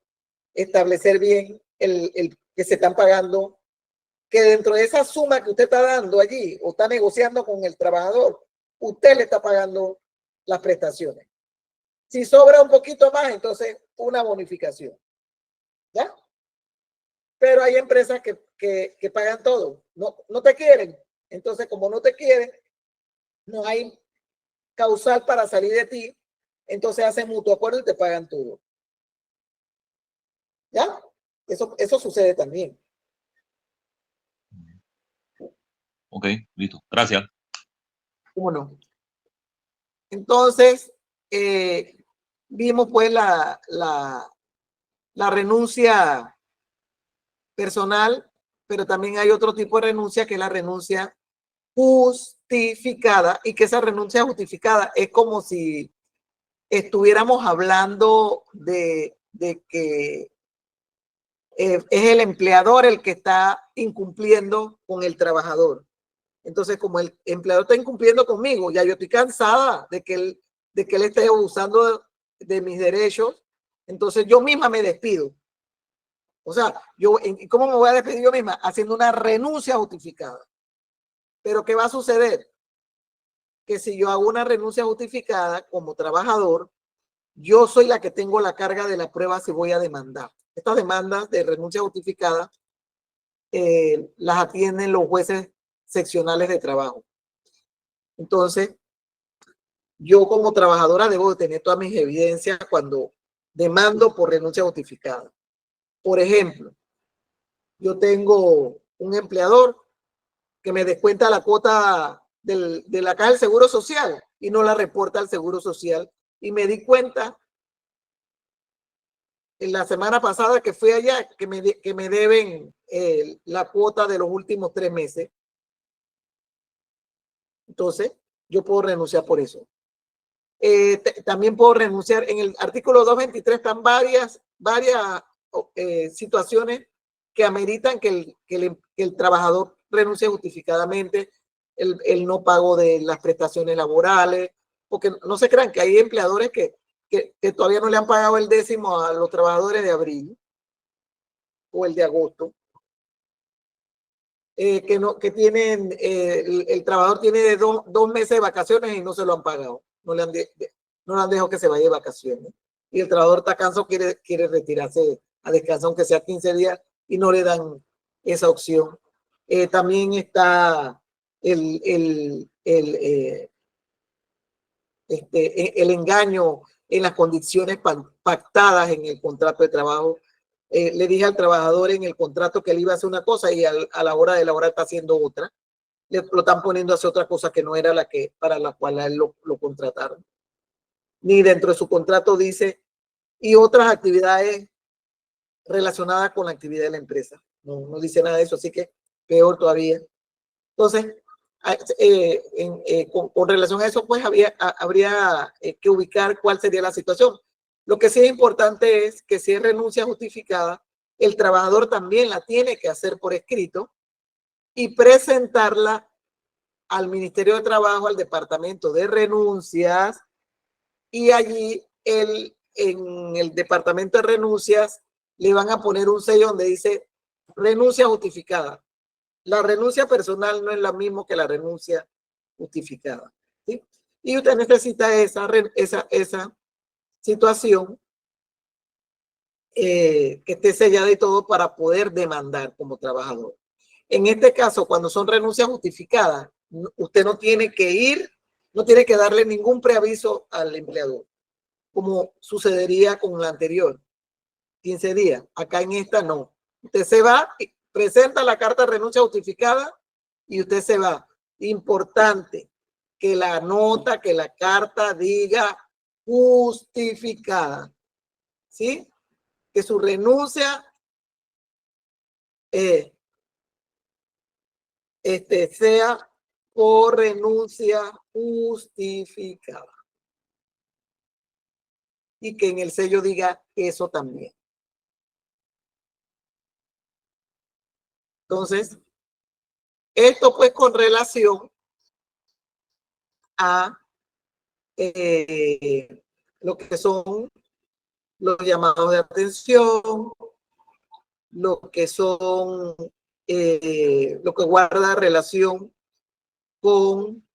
establecer bien el que se están pagando, que dentro de esa suma que usted está dando allí o está negociando con el trabajador, usted le está pagando las prestaciones. Si sobra un poquito más, entonces una bonificación. ¿Ya? Pero hay empresas que pagan todo. No te quieren. Entonces, como no te quieren, no hay causal para salir de ti. Entonces hacen mutuo acuerdo y te pagan todo. ¿Ya? Eso sucede también. Ok, listo. Gracias. ¿Cómo no? Entonces, vimos pues la renuncia personal, pero también hay otro tipo de renuncia que es la renuncia justificada, y que esa renuncia justificada es como si estuviéramos hablando de que es el empleador el que está incumpliendo con el trabajador. Entonces, como el empleador está incumpliendo conmigo, ya yo estoy cansada de que él esté abusando de mis derechos, entonces yo misma me despido. O sea, ¿cómo me voy a despedir yo misma? Haciendo una renuncia justificada. Pero ¿qué va a suceder? Que si yo hago una renuncia justificada como trabajador, yo soy la que tengo la carga de la prueba si voy a demandar. Estas demandas de renuncia justificada las atienden los jueces seccionales de trabajo. Entonces, yo como trabajadora debo de tener todas mis evidencias cuando demando por renuncia justificada. Por ejemplo, yo tengo un empleador que me descuenta la cuota de la caja del Seguro Social y no la reporta al Seguro Social. Y me di cuenta en la semana pasada que fui allá que me deben la cuota de los últimos 3 meses. Entonces, yo puedo renunciar por eso. También puedo renunciar. En el artículo 223 están varias situaciones que ameritan que el trabajador renuncie justificadamente, el no pago de las prestaciones laborales, porque no se crean que hay empleadores que todavía no le han pagado el décimo a los trabajadores de abril o el de agosto, que tienen, el trabajador tiene 2 meses de vacaciones y no se lo han pagado, no le han dejado que se vaya de vacaciones. Y el trabajador está cansado, quiere retirarse a descansar, aunque sea 15 días, y no le dan esa opción. También está el engaño en las condiciones pactadas en el contrato de trabajo. le dije al trabajador en el contrato que él iba a hacer una cosa y a la hora de laborar está haciendo otra. Lo están poniendo a hacer otra cosa que no era la que para la cual a él lo contrataron. Ni dentro de su contrato dice, y otras actividades relacionadas con la actividad de la empresa. No dice nada de eso, así que peor todavía. Entonces, con relación a eso, pues habría que ubicar cuál sería la situación. Lo que sí es importante es que si es renuncia justificada, el trabajador también la tiene que hacer por escrito y presentarla al Ministerio de Trabajo, al Departamento de Renuncias, y allí en el Departamento de Renuncias le van a poner un sello donde dice renuncia justificada. La renuncia personal no es lo mismo que la renuncia justificada, ¿sí? Y usted necesita esa situación que esté sellada y todo para poder demandar como trabajador. En este caso, cuando son renuncias justificadas, usted no tiene que ir, no tiene que darle ningún preaviso al empleador, como sucedería con la anterior, 15 días. Acá en esta no. Usted se va, presenta la carta de renuncia justificada y usted se va. Importante que la nota, que la carta diga justificada, ¿sí? Que su renuncia sea por renuncia justificada. Y que en el sello diga eso también. Entonces, esto pues con relación a lo que son los llamados de atención, lo que son, lo que guarda relación con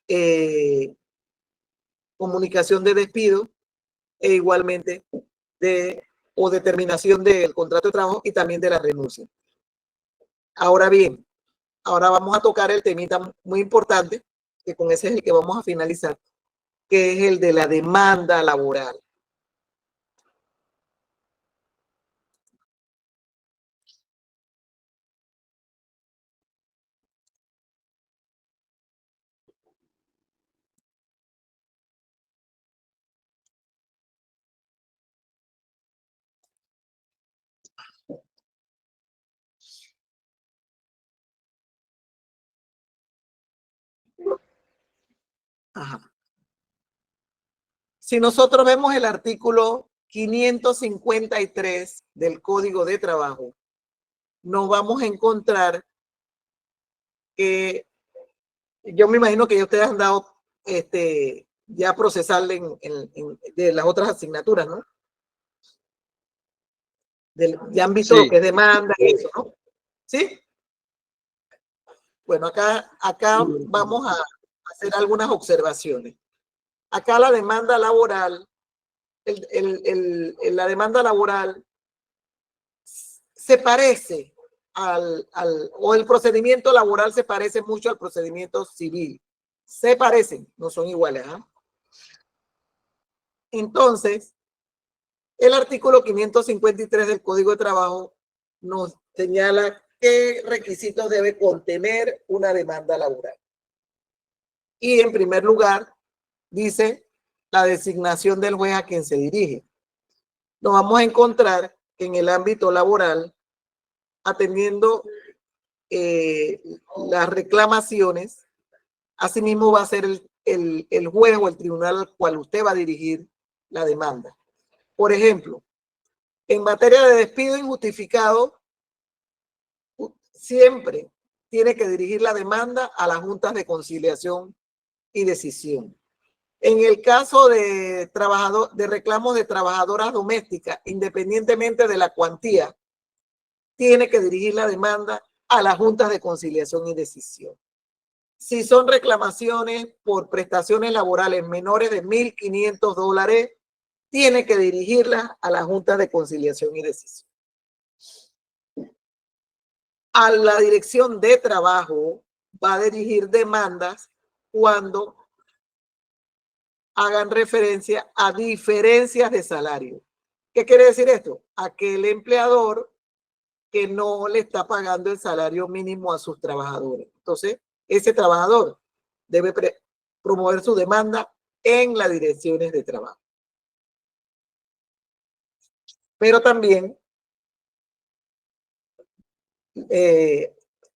comunicación de despido e igualmente o determinación del contrato de trabajo y también de la renuncia. Ahora bien, ahora vamos a tocar el temita muy importante, que con ese es el que vamos a finalizar, que es el de la demanda laboral. Ajá. Si nosotros vemos el artículo 553 del Código de Trabajo, nos vamos a encontrar que yo me imagino que ya ustedes han dado ya procesarle de las otras asignaturas, ¿no? Ya han visto Sí. lo que es demanda y eso, ¿no? ¿Sí? Bueno, acá vamos a hacer algunas observaciones. Acá la demanda laboral, la demanda laboral se parece o el procedimiento laboral se parece mucho al procedimiento civil. Se parecen, no son iguales, ¿eh? Entonces, el artículo 553 del Código de Trabajo nos señala qué requisitos debe contener una demanda laboral. Y en primer lugar, dice la designación del juez a quien se dirige. Nos vamos a encontrar que en el ámbito laboral, atendiendo las reclamaciones, asimismo va a ser el juez o el tribunal al cual usted va a dirigir la demanda. Por ejemplo, en materia de despido injustificado, siempre tiene que dirigir la demanda a las juntas de conciliación y decisión. En el caso de reclamos de trabajadoras domésticas, independientemente de la cuantía, tiene que dirigir la demanda a las juntas de conciliación y decisión. Si son reclamaciones por prestaciones laborales menores de $1,500, tiene que dirigirlas a las juntas de conciliación y decisión. A la dirección de trabajo va a dirigir demandas cuando hagan referencia a diferencias de salario. ¿Qué quiere decir esto? A que el empleador que no le está pagando el salario mínimo a sus trabajadores. Entonces, ese trabajador debe promover su demanda en las direcciones de trabajo. Pero también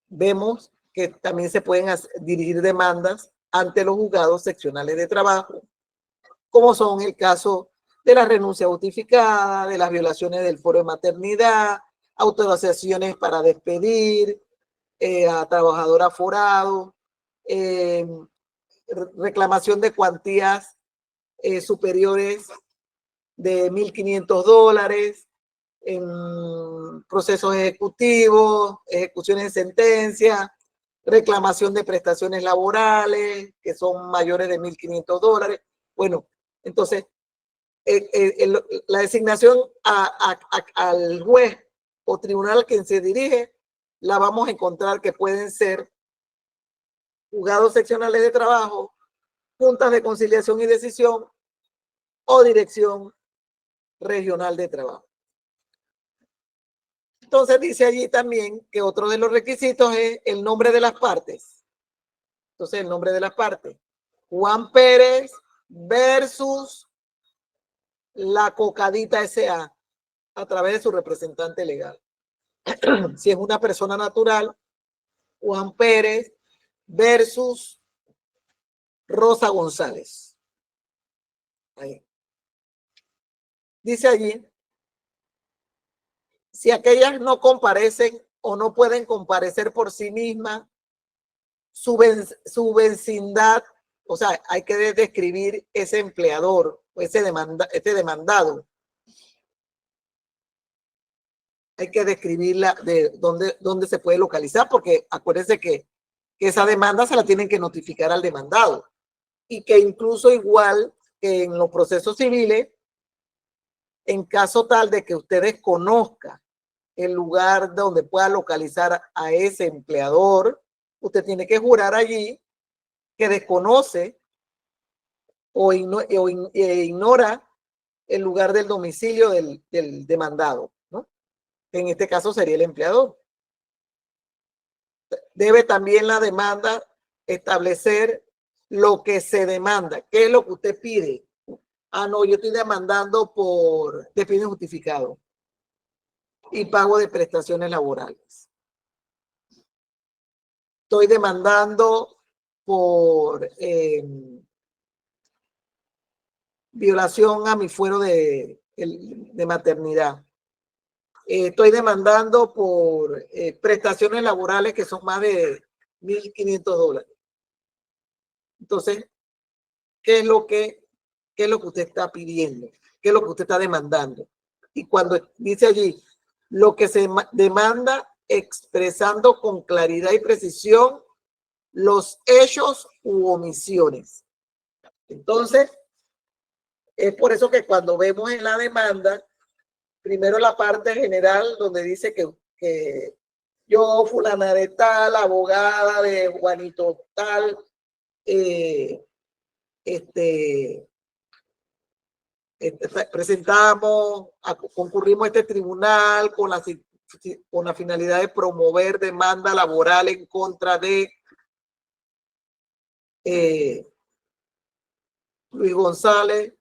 vemos que también se pueden dirigir demandas ante los juzgados seccionales de trabajo, como son el caso de la renuncia justificada, de las violaciones del foro de maternidad, autorizaciones para despedir a trabajador aforado, reclamación de cuantías superiores de $1.500 en procesos ejecutivos, ejecuciones de sentencia, reclamación de prestaciones laborales que son mayores de $1.500. Bueno, entonces la designación al juez o tribunal a quien se dirige la vamos a encontrar que pueden ser juzgados seccionales de trabajo, juntas de conciliación y decisión o dirección regional de trabajo. Entonces dice allí también que otro de los requisitos es el nombre de las partes. Entonces el nombre de las partes. Juan Pérez versus la Cocadita S.A. a través de su representante legal. Si es una persona natural, Juan Pérez versus Rosa González. Ahí. Dice allí, si aquellas no comparecen o no pueden comparecer por sí mismas, su vecindad, o sea, hay que describir ese empleador o este demandado. Hay que describirla de dónde se puede localizar, porque acuérdense que esa demanda se la tienen que notificar al demandado y que incluso igual que en los procesos civiles, en caso tal de que usted desconozca el lugar donde pueda localizar a ese empleador, usted tiene que jurar allí que desconoce o ignora el lugar del domicilio del demandado, ¿no? En este caso sería el empleador. Debe también la demanda establecer lo que se demanda. ¿Qué es lo que usted pide? Ah, no, yo estoy demandando por despido injustificado y pago de prestaciones laborales. Estoy demandando por violación a mi fuero de maternidad. Estoy demandando por prestaciones laborales que son más de $1.500. Entonces, ¿qué es lo que usted está pidiendo? ¿Qué es lo que usted está demandando? Y cuando dice allí, lo que se demanda expresando con claridad y precisión los hechos u omisiones. Entonces, es por eso que cuando vemos en la demanda, primero la parte general donde dice que yo, fulana de tal, abogada de Juanito tal, concurrimos a este tribunal con la finalidad de promover demanda laboral en contra de Luis González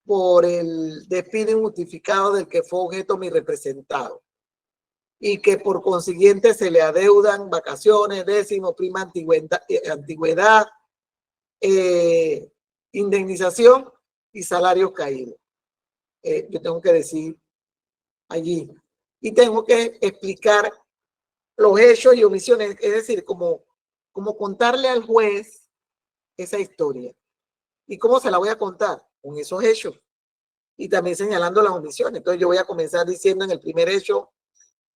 por el despido injustificado del que fue objeto mi representado y que por consiguiente se le adeudan vacaciones, décimo, prima antigüedad, indemnización y salarios caídos. Yo tengo que decir allí y tengo que explicar los hechos y omisiones, es decir, como contarle al juez esa historia. ¿Y cómo se la voy a contar? Con esos hechos y también señalando las omisiones. Entonces yo voy a comenzar diciendo en el primer hecho,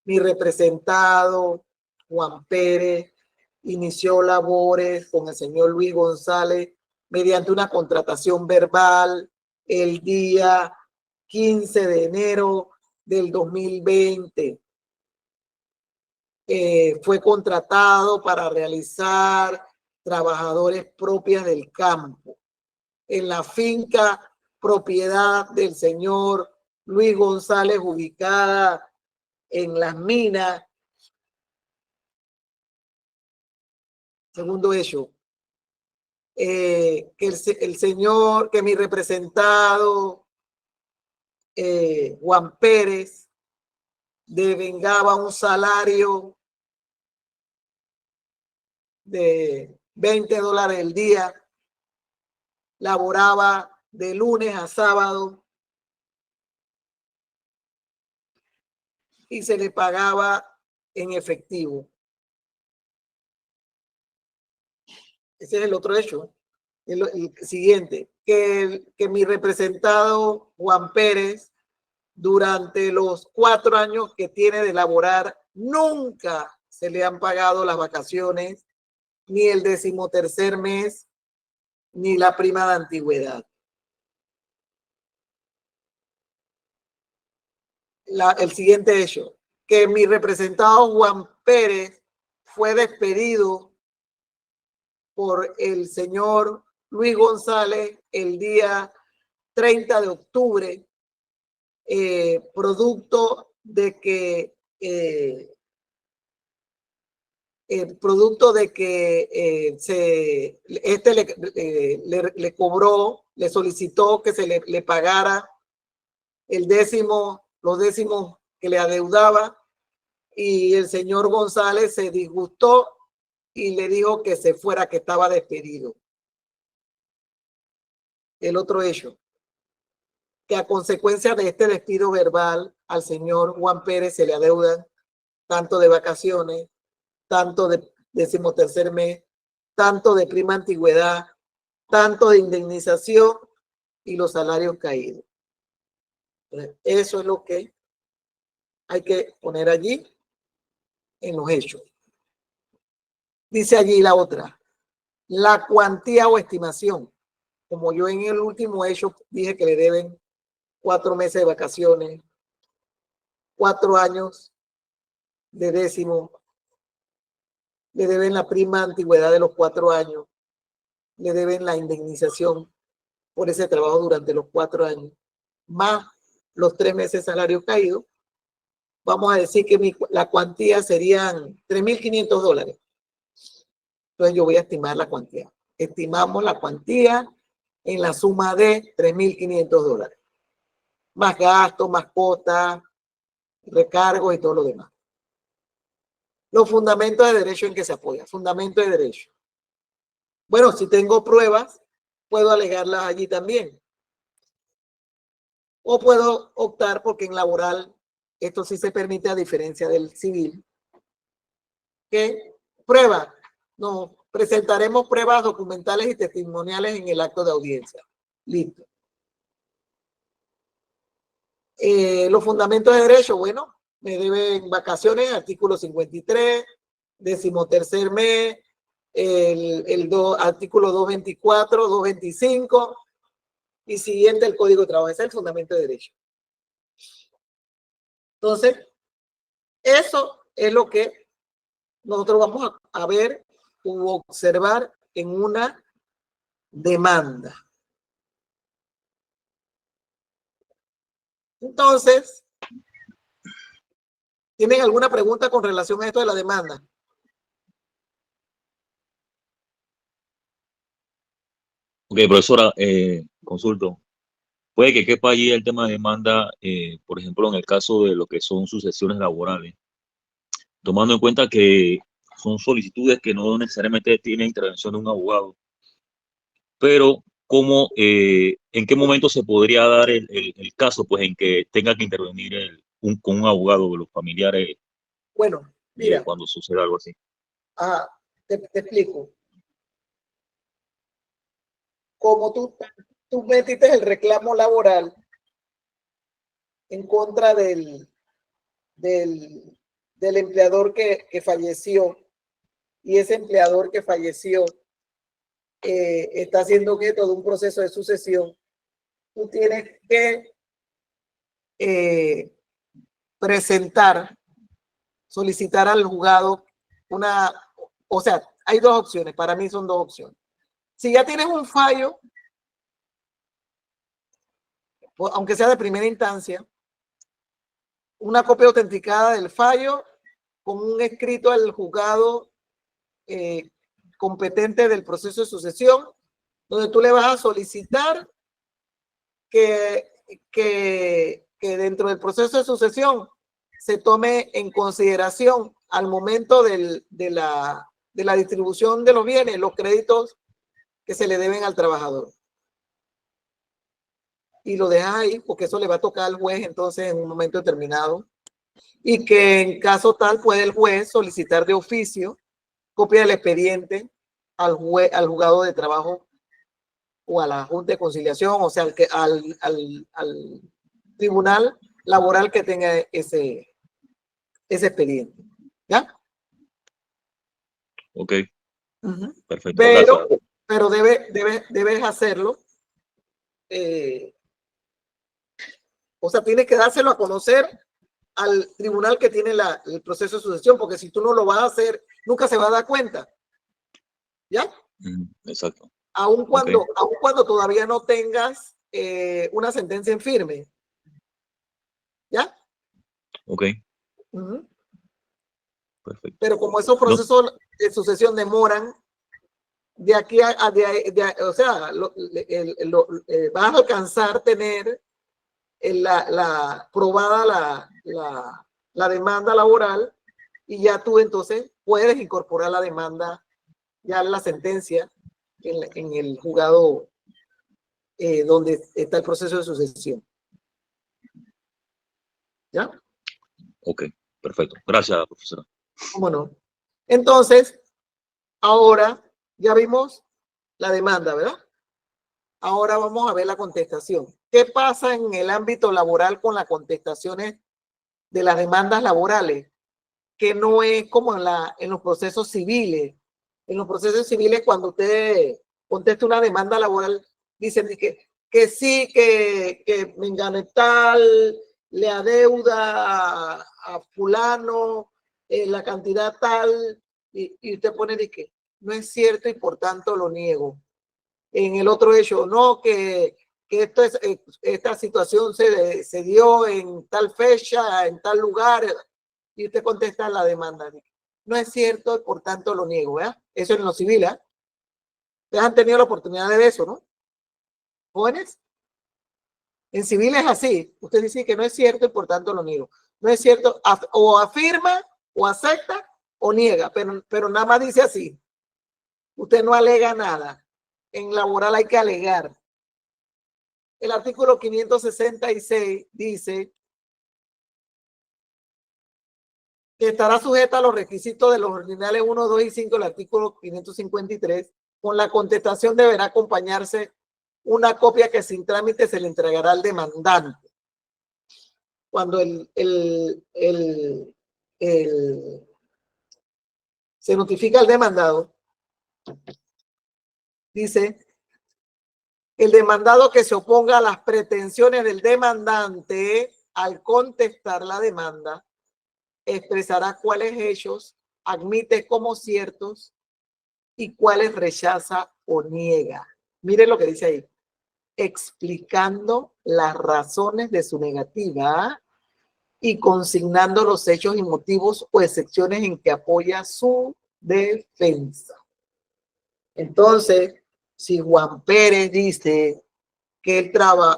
mi representado Juan Pérez inició labores con el señor Luis González mediante una contratación verbal el día 15 de enero del 2020. Fue contratado para realizar trabajadores propias del campo en la finca propiedad del señor Luis González ubicada en las minas. Segundo hecho, que el señor, que mi representado Juan Pérez devengaba un salario de $20 el día, laboraba de lunes a sábado y se le pagaba en efectivo. Ese es el otro hecho. El siguiente, que mi representado Juan Pérez, durante los 4 años que tiene de laborar, nunca se le han pagado las vacaciones, ni el 13º mes, ni la prima de antigüedad. El siguiente hecho, que mi representado Juan Pérez fue despedido por el señor Luis González el día 30 de octubre, producto de que le cobró, le solicitó que se le pagara los décimos que le adeudaba, y el señor González se disgustó y le dijo que se fuera, que estaba despedido. El otro hecho, que a consecuencia de este despido verbal al señor Juan Pérez se le adeudan tanto de vacaciones, tanto de 13º mes, tanto de prima antigüedad, tanto de indemnización y los salarios caídos. Entonces, eso es lo que hay que poner allí en los hechos. Dice allí la otra, la cuantía o estimación. Como yo en el último hecho dije que le deben 4 meses de vacaciones, 4 años de décimo, le deben la prima antigüedad de los 4 años, le deben la indemnización por ese trabajo durante los 4 años, más los 3 meses de salario caído. Vamos a decir que la cuantía serían $3.500. Entonces yo voy a estimar la cuantía. Estimamos la cuantía en la suma de $3.500. Más gastos, más cuotas, recargos y todo lo demás. Los fundamentos de derecho en que se apoya. Fundamento de derecho. Bueno, si tengo pruebas, puedo alegarlas allí también. O puedo optar porque en laboral esto sí se permite, a diferencia del civil. ¿Qué? Prueba. No, presentaremos pruebas documentales y testimoniales en el acto de audiencia. Listo. Los fundamentos de derecho, bueno, me deben vacaciones, artículo 53, 13º mes, artículo 224, 225 y siguiente el Código de Trabajo. Ese es el fundamento de derecho. Entonces, eso es lo que nosotros vamos a ver u observar en una demanda. Entonces, ¿tienen alguna pregunta con relación a esto de la demanda? Ok, profesora, consulto. Puede que quepa allí el tema de demanda, por ejemplo, en el caso de lo que son sucesiones laborales, tomando en cuenta que son solicitudes que no necesariamente tienen intervención de un abogado, pero ¿cómo, en qué momento se podría dar el caso, pues, en que tenga que intervenir con un abogado de los familiares Bueno, mira, cuando suceda algo así? Te explico. Como tú metiste el reclamo laboral en contra del empleador que falleció, y ese empleador que falleció está siendo objeto de un proceso de sucesión, tú tienes que solicitar al juzgado o sea, hay 2 opciones, para mí son 2 opciones. Si ya tienes un fallo, aunque sea de primera instancia, una copia autenticada del fallo con un escrito al juzgado competente del proceso de sucesión, donde tú le vas a solicitar que dentro del proceso de sucesión se tome en consideración al momento de la distribución de los bienes, los créditos que se le deben al trabajador. Y lo dejas ahí porque eso le va a tocar al juez entonces en un momento determinado. Y que en caso tal puede el juez solicitar de oficio copia del expediente al juzgado de trabajo o a la Junta de Conciliación, o sea, al tribunal laboral que tenga ese expediente. ¿Ya? Ok, perfecto. Pero debes hacerlo. O sea, tienes que dárselo a conocer al tribunal que tiene el proceso de sucesión, porque si tú no lo vas a hacer, nunca se va a dar cuenta. ¿Ya? Exacto. Aun cuando todavía no tengas una sentencia en firme. ¿Ya? Ok. Perfecto. Pero como esos procesos de sucesión demoran, de aquí o sea, vas a alcanzar tener probada la demanda laboral y ya tú entonces puedes incorporar la demanda, ya la sentencia en el juzgado donde está el proceso de sucesión. ¿Ya? Ok, perfecto. Gracias, profesora. ¿Cómo no? Entonces, ahora ya vimos la demanda, ¿verdad? Ahora vamos a ver la contestación. ¿Qué pasa en el ámbito laboral con las contestaciones de las demandas laborales? Que no es como en los procesos civiles. En los procesos civiles, cuando usted contesta una demanda laboral, dicen que sí, que mengano tal, le adeuda a fulano la cantidad tal, y usted pone de que no es cierto y por tanto lo niego. En el otro hecho, no, que esta situación se dio en tal fecha, en tal lugar, y usted contesta la demanda. No es cierto, por tanto lo niego, ¿verdad? Eso es en lo civil, ¿eh? Ustedes han tenido la oportunidad de ver eso, ¿no? Jóvenes. En civil es así. Usted dice que no es cierto y por tanto lo niego. No es cierto, o afirma, o acepta, o niega, pero nada más dice así. Usted no alega nada. En laboral hay que alegar. El artículo 566 dice que estará sujeta a los requisitos de los ordinales 1, 2 y 5 del artículo 553. Con la contestación deberá acompañarse una copia que sin trámite se le entregará al demandante. Cuando se notifica al demandado, dice, el demandado que se oponga a las pretensiones del demandante al contestar la demanda, expresará cuáles hechos admite como ciertos y cuáles rechaza o niega. Miren lo que dice ahí. Explicando las razones de su negativa y consignando los hechos y motivos o excepciones en que apoya su defensa. Entonces, si Juan Pérez dice que él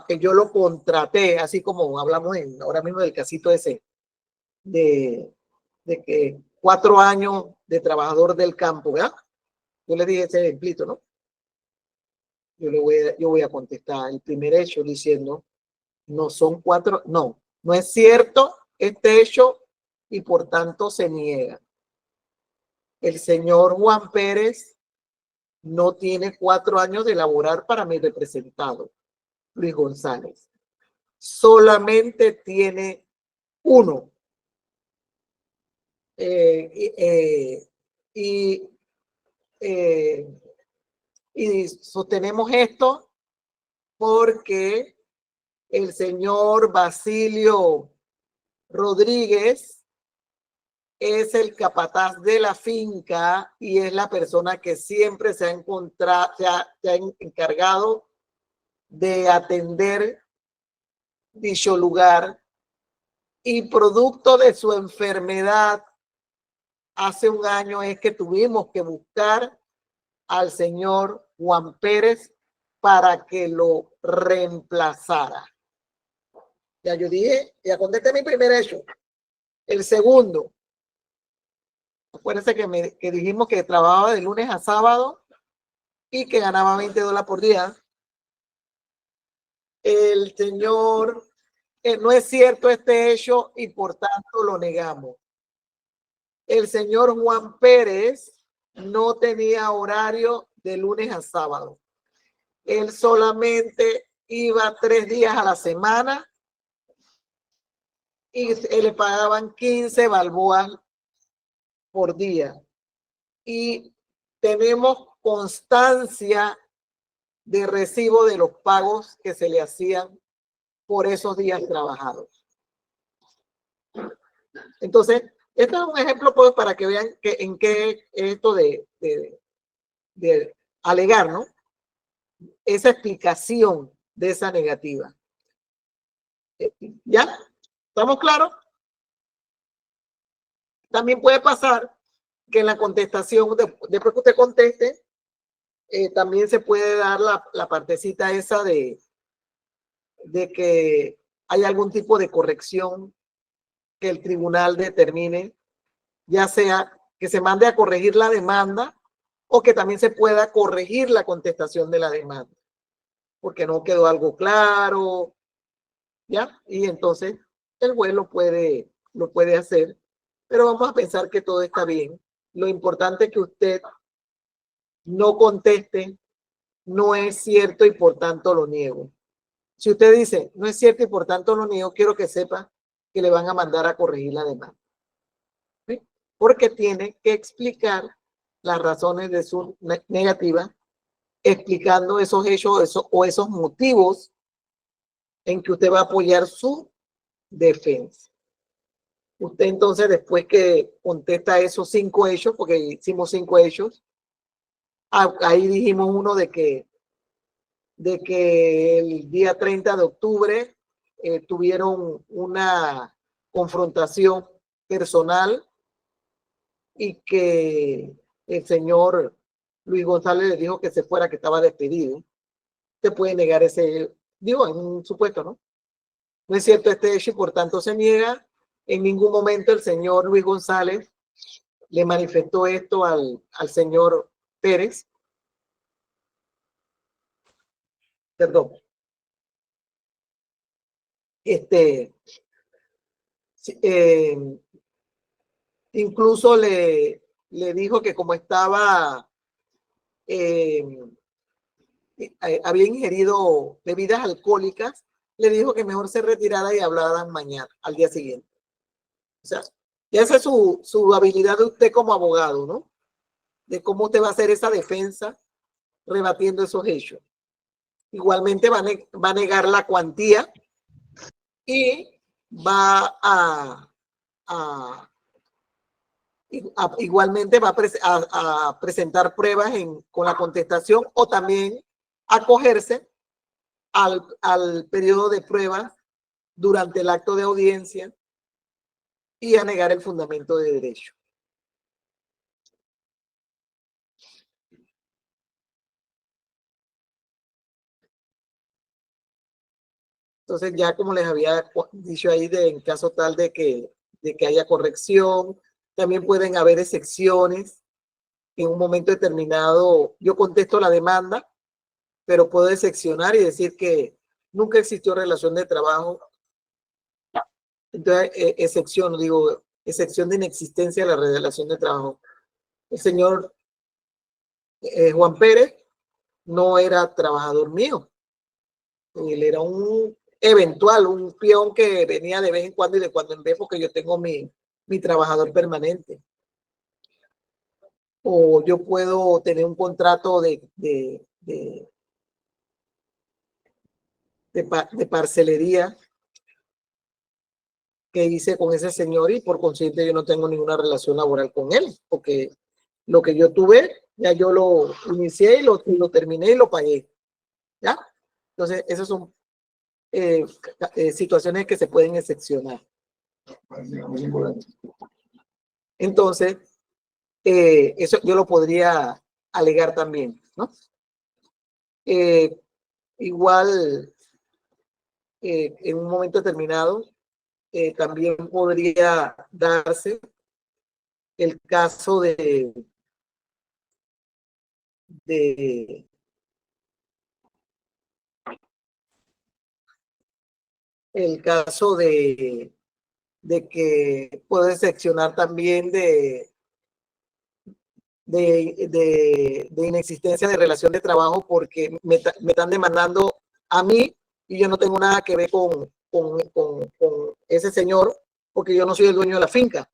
que yo lo contraté, así como hablamos ahora mismo del casito ese, de que 4 años de trabajador del campo, ¿verdad? Yo le dije ese ejemplito, ¿no? Yo voy a contestar el primer hecho diciendo, no son 4, no es cierto este hecho y por tanto se niega. El señor Juan Pérez no tiene 4 años de laborar para mi representado, Luis González. Solamente tiene 1. Y sostenemos esto porque el señor Basilio Rodríguez es el capataz de la finca y es la persona que siempre se ha encargado de atender dicho lugar y producto de su enfermedad hace un año es que tuvimos que buscar al señor Juan Pérez para que lo reemplazara. Ya yo dije, ya contesté mi primer hecho. El segundo, acuérdense que dijimos que trabajaba de lunes a sábado y que ganaba $20 por día. El señor, no es cierto este hecho y por tanto lo negamos. El señor Juan Pérez no tenía horario de lunes a sábado. Él solamente iba 3 días a la semana y le pagaban 15 balboas por día. Y tenemos constancia de recibo de los pagos que se le hacían por esos días trabajados. Entonces, este es un ejemplo pues, para que vean que, en qué esto de alegar, ¿no? Esa explicación de esa negativa. ¿Ya? ¿Estamos claros? También puede pasar que en la contestación, después que usted conteste, también se puede dar la partecita esa de que hay algún tipo de corrección que el tribunal determine, ya sea que se mande a corregir la demanda o que también se pueda corregir la contestación de la demanda, porque no quedó algo claro, ¿ya? Y entonces el juez lo puede hacer, pero vamos a pensar que todo está bien. Lo importante es que usted no conteste, no es cierto y por tanto lo niego. Si usted dice, no es cierto y por tanto lo niego, quiero que sepa que le van a mandar a corregir la demanda. ¿Sí? Porque tiene que explicar las razones de su negativa, explicando esos hechos o esos motivos en que usted va a apoyar su defensa. Usted entonces, después que contesta esos 5 hechos, porque hicimos 5 hechos, ahí dijimos uno de que el día 30 de octubre tuvieron una confrontación personal y que el señor Luis González le dijo que se fuera, que estaba despedido. Se puede negar ese, digo, en un supuesto, ¿no? No es cierto este hecho y por tanto se niega. En ningún momento el señor Luis González le manifestó esto al señor Pérez. Perdón. Incluso le dijo que como estaba, había ingerido bebidas alcohólicas, le dijo que mejor se retirara y hablaran mañana, al día siguiente. O sea, ya esa es su habilidad de usted como abogado, ¿no? De cómo usted va a hacer esa defensa rebatiendo esos hechos. Igualmente va a negar la cuantía y va igualmente va a presentar pruebas con la contestación o también acogerse al periodo de pruebas durante el acto de audiencia y a negar el fundamento de derecho. Entonces, ya como les había dicho ahí, en caso tal de que haya corrección, también pueden haber excepciones. En un momento determinado, yo contesto la demanda, pero puedo excepcionar y decir que nunca existió relación de trabajo. Entonces, excepción de inexistencia de la relación de trabajo. El señor Juan Pérez no era trabajador mío. Él era un eventual, un peón que venía de vez en cuando y de cuando en vez, porque yo tengo mi trabajador permanente. O yo puedo tener un contrato de parcelería que hice con ese señor y por consiguiente yo no tengo ninguna relación laboral con él, porque lo que yo tuve, ya yo lo inicié y lo terminé y lo pagué. ¿Ya? Entonces, esas son situaciones que se pueden excepcionar. Entonces, eso yo lo podría alegar también, ¿no? Igual, en un momento determinado, también podría darse el caso de que puede seccionar también de inexistencia de relación de trabajo porque me están demandando a mí y yo no tengo nada que ver con ese señor porque yo no soy el dueño de la finca,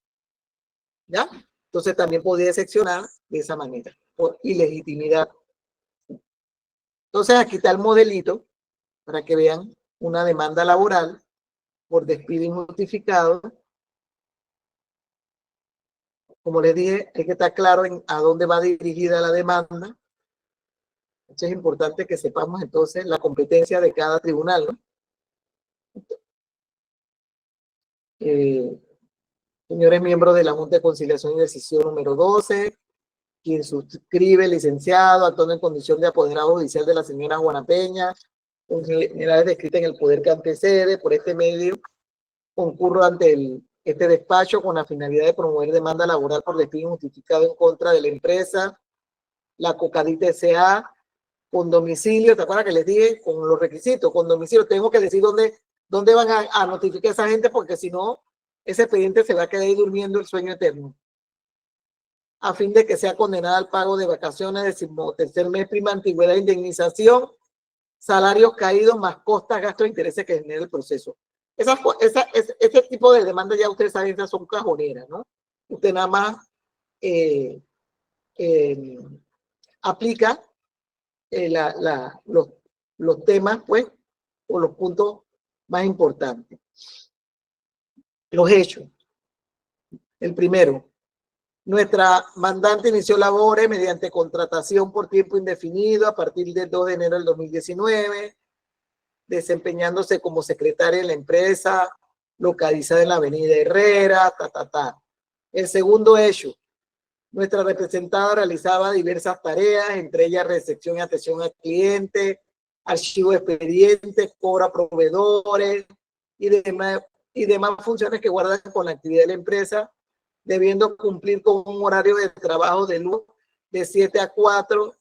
¿ya? Entonces también podría seccionar de esa manera, por ilegitimidad. Entonces aquí está el modelito para que vean una demanda laboral por despido injustificado. Como les dije, hay que estar claro en a dónde va dirigida la demanda. Es importante que sepamos entonces la competencia de cada tribunal, ¿no? Señores miembros de la Junta de Conciliación y Decisión número 12, quien suscribe, licenciado, actuando en condición de apoderado judicial de la señora Juana Peña, con generalidades descritas en el poder que antecede, por este medio, concurro ante este despacho con la finalidad de promover demanda laboral por despido injustificado en contra de la empresa, la Cocadita S.A., con domicilio. ¿Te acuerdas que les dije con los requisitos? Con domicilio. Tengo que decir dónde van a notificar a esa gente, porque si no, ese expediente se va a quedar ahí durmiendo el sueño eterno. A fin de que sea condenada al pago de vacaciones, decimotercer mes, prima, antigüedad, indemnización, salarios caídos, más costas, gastos e intereses que genera el proceso. Ese tipo de demandas ya ustedes saben, esas son cajoneras, ¿no? Usted nada más aplica los temas, pues, o los puntos más importantes. Los hechos. El primero, nuestra mandante inició labores mediante contratación por tiempo indefinido a partir del 2 de enero del 2019, desempeñándose como secretaria de la empresa localizada en la avenida Herrera, El segundo hecho, nuestra representada realizaba diversas tareas, entre ellas recepción y atención al cliente, archivo de expedientes, cobra a proveedores y demás funciones que guardan con la actividad de la empresa, debiendo cumplir con un horario de trabajo de luz de 7 a 4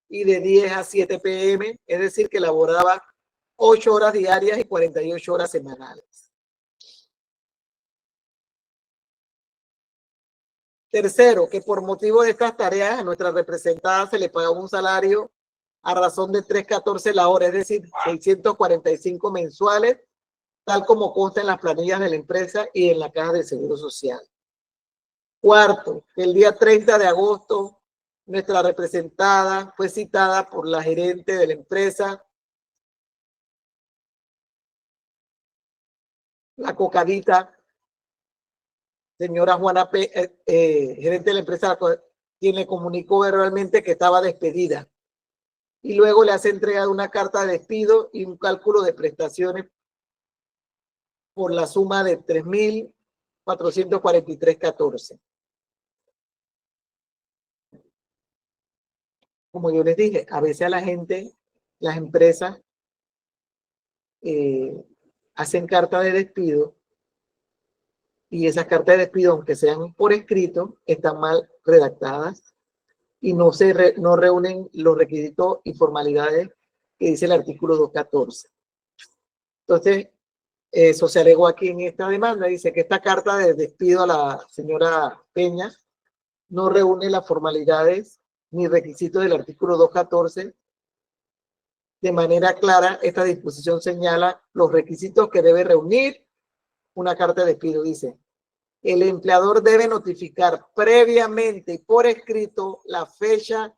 y de 10 a 7 p.m., es decir, que laboraba 8 horas diarias y 48 horas semanales. Tercero, que por motivo de estas tareas a nuestra representada se le pagaba un salario a razón de 3.14 la hora, es decir, 645 mensuales, tal como consta en las planillas de la empresa y en la caja de seguro social. Cuarto, que el día 30 de agosto nuestra representada fue citada por la gerente de la empresa, la Cocadita, señora Juana P., gerente de la empresa, quien le comunicó verbalmente que estaba despedida. Y luego le hace entrega de una carta de despido y un cálculo de prestaciones por la suma de 3.443.14. Como yo les dije, a veces a la gente, las empresas hacen carta de despido y esas cartas de despido, aunque sean por escrito, están mal redactadas y no reúnen los requisitos y formalidades que dice el artículo 214. Entonces, eso se alegó aquí en esta demanda. Dice que esta carta de despido a la señora Peña no reúne las formalidades ni requisitos del artículo 214. De manera clara, esta disposición señala los requisitos que debe reunir una carta de despido. Dice, el empleador debe notificar previamente y por escrito la fecha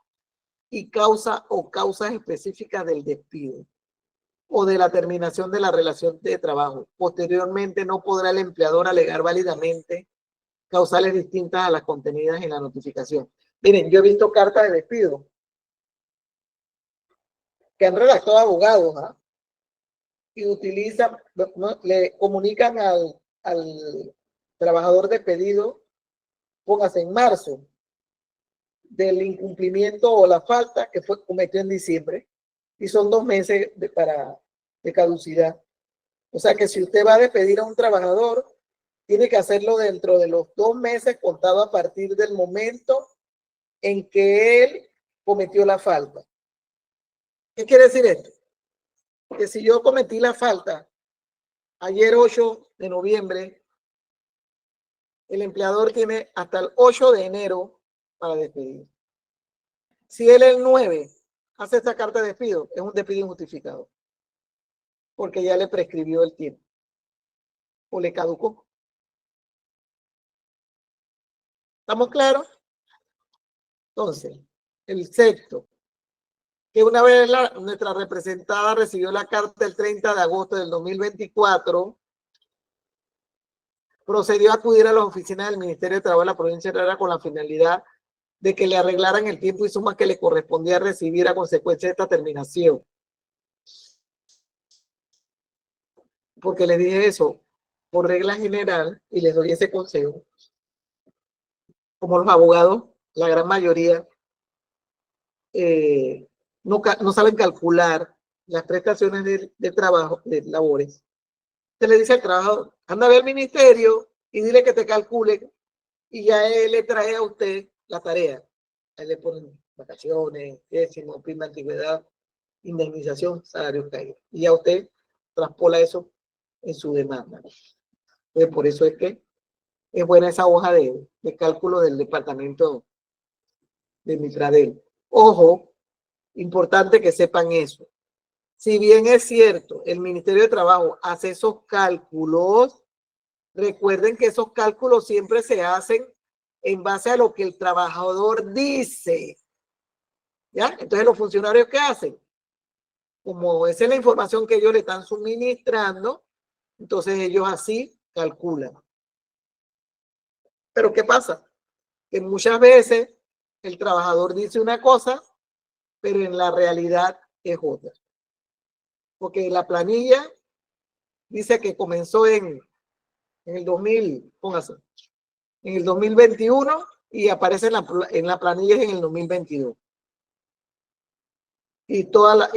y causa o causas específicas del despido o de la terminación de la relación de trabajo. Posteriormente, no podrá el empleador alegar válidamente causales distintas a las contenidas en la notificación. Miren, yo he visto cartas de despido que han redactado abogados, ¿eh? Y utilizan, le comunican al trabajador despedido, póngase en marzo, del incumplimiento o la falta que fue cometido en diciembre, y son 2 meses de caducidad. O sea que si usted va a despedir a un trabajador, tiene que hacerlo dentro de los 2 meses contado a partir del momento en que él cometió la falta. ¿Qué quiere decir esto? Que si yo cometí la falta ayer 8 de noviembre, el empleador tiene hasta el 8 de enero para despedir. Si él el 9 hace esta carta de despido, es un despido injustificado, porque ya le prescribió el tiempo o le caducó. ¿Estamos claros? Entonces, el sexto, que una vez nuestra representada recibió la carta el 30 de agosto del 2024, procedió a acudir a las oficinas del Ministerio de Trabajo de la provincia de Herrera con la finalidad de que le arreglaran el tiempo y sumas que le correspondía recibir a consecuencia de esta terminación. Porque les dije eso, por regla general, y les doy ese consejo, como los abogados, la gran mayoría, no saben calcular las prestaciones de trabajo, de labores. Se le dice al trabajador, anda a ver al ministerio y dile que te calcule, y ya él le trae a usted la tarea. Ahí le ponen vacaciones, décimo, prima antigüedad, indemnización, salario caído. Y ya usted traspola eso en su demanda. Entonces, por eso es que es buena esa hoja de cálculo del departamento de Mitradel. Ojo, importante que sepan eso. Si bien es cierto, el Ministerio de Trabajo hace esos cálculos, recuerden que esos cálculos siempre se hacen en base a lo que el trabajador dice. ¿Ya? Entonces, los funcionarios, ¿qué hacen? Como esa es la información que ellos le están suministrando, entonces ellos así calculan. Pero ¿qué pasa? Que muchas veces el trabajador dice una cosa, pero en la realidad es otra. Porque la planilla dice que comenzó en el 2000, póngase, en el 2021 y aparece en la planilla en el 2022. Y toda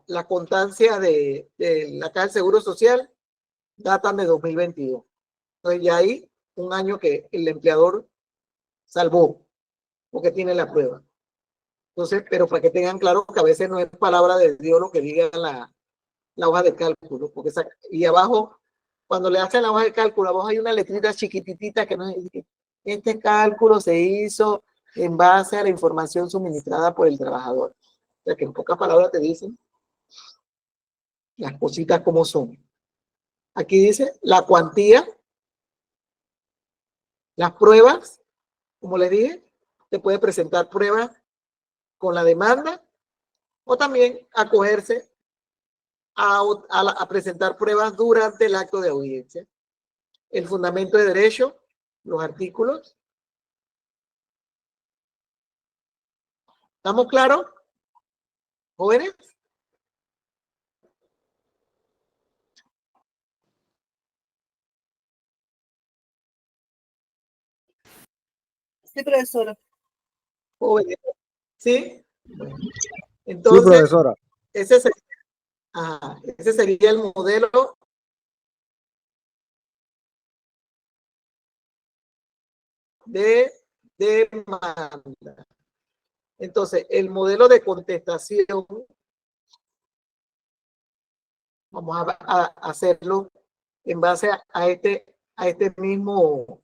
la constancia de la Caja del Seguro Social datan de 2022. Entonces ya hay un año que el empleador salvó, porque tiene la prueba. Entonces, pero para que tengan claro que a veces no es palabra de Dios lo que diga la hoja de cálculo, porque y abajo, cuando le hacen la hoja de cálculo, abajo hay una letrita chiquititita que nos dice, este cálculo se hizo en base a la información suministrada por el trabajador. O sea, que en pocas palabras te dicen las cositas como son. Aquí dice la cuantía, las pruebas, como les dije, te puede presentar pruebas con la demanda o también acogerse a presentar pruebas durante el acto de audiencia. El fundamento de derecho, los artículos. ¿Estamos claros, jóvenes? Sí, profesora. Jóvenes. ¿Sí? Sí, Entonces, profesora. ese sería el modelo de demanda. Entonces, el modelo de contestación, vamos a hacerlo en base a este mismo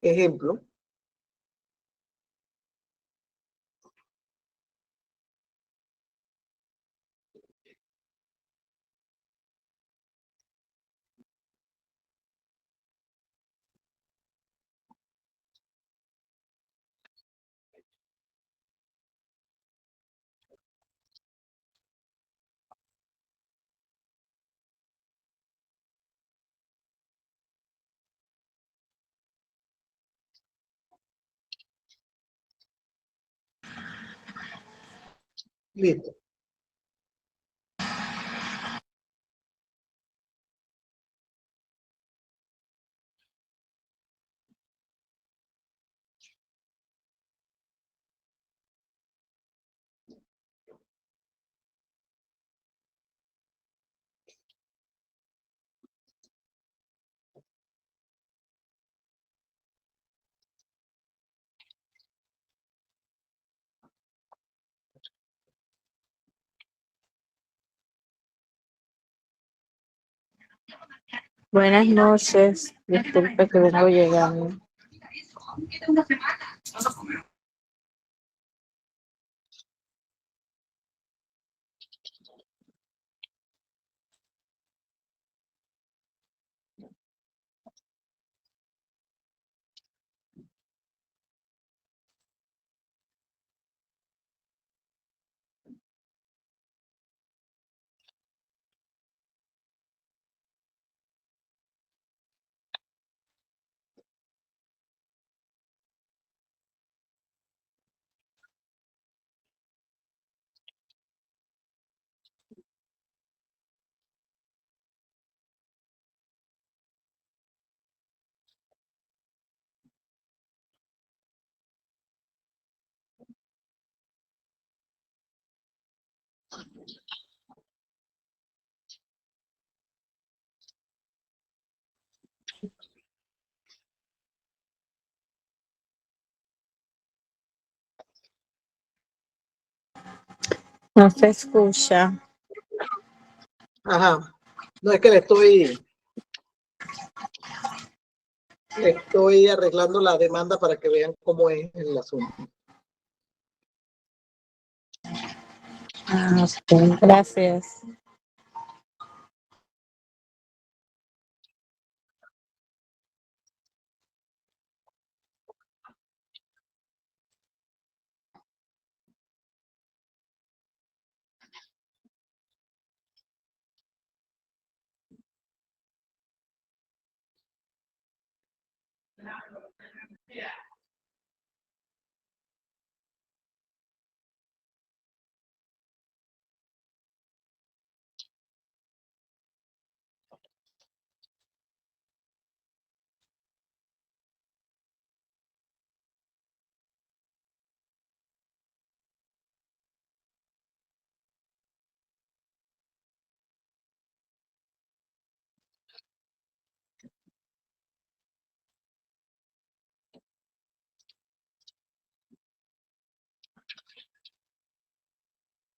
ejemplo. Listo. Buenas noches. Disculpe que vengo llegando. No se escucha. Ajá. No es que le estoy arreglando la demanda para que vean cómo es el asunto. Ok, gracias.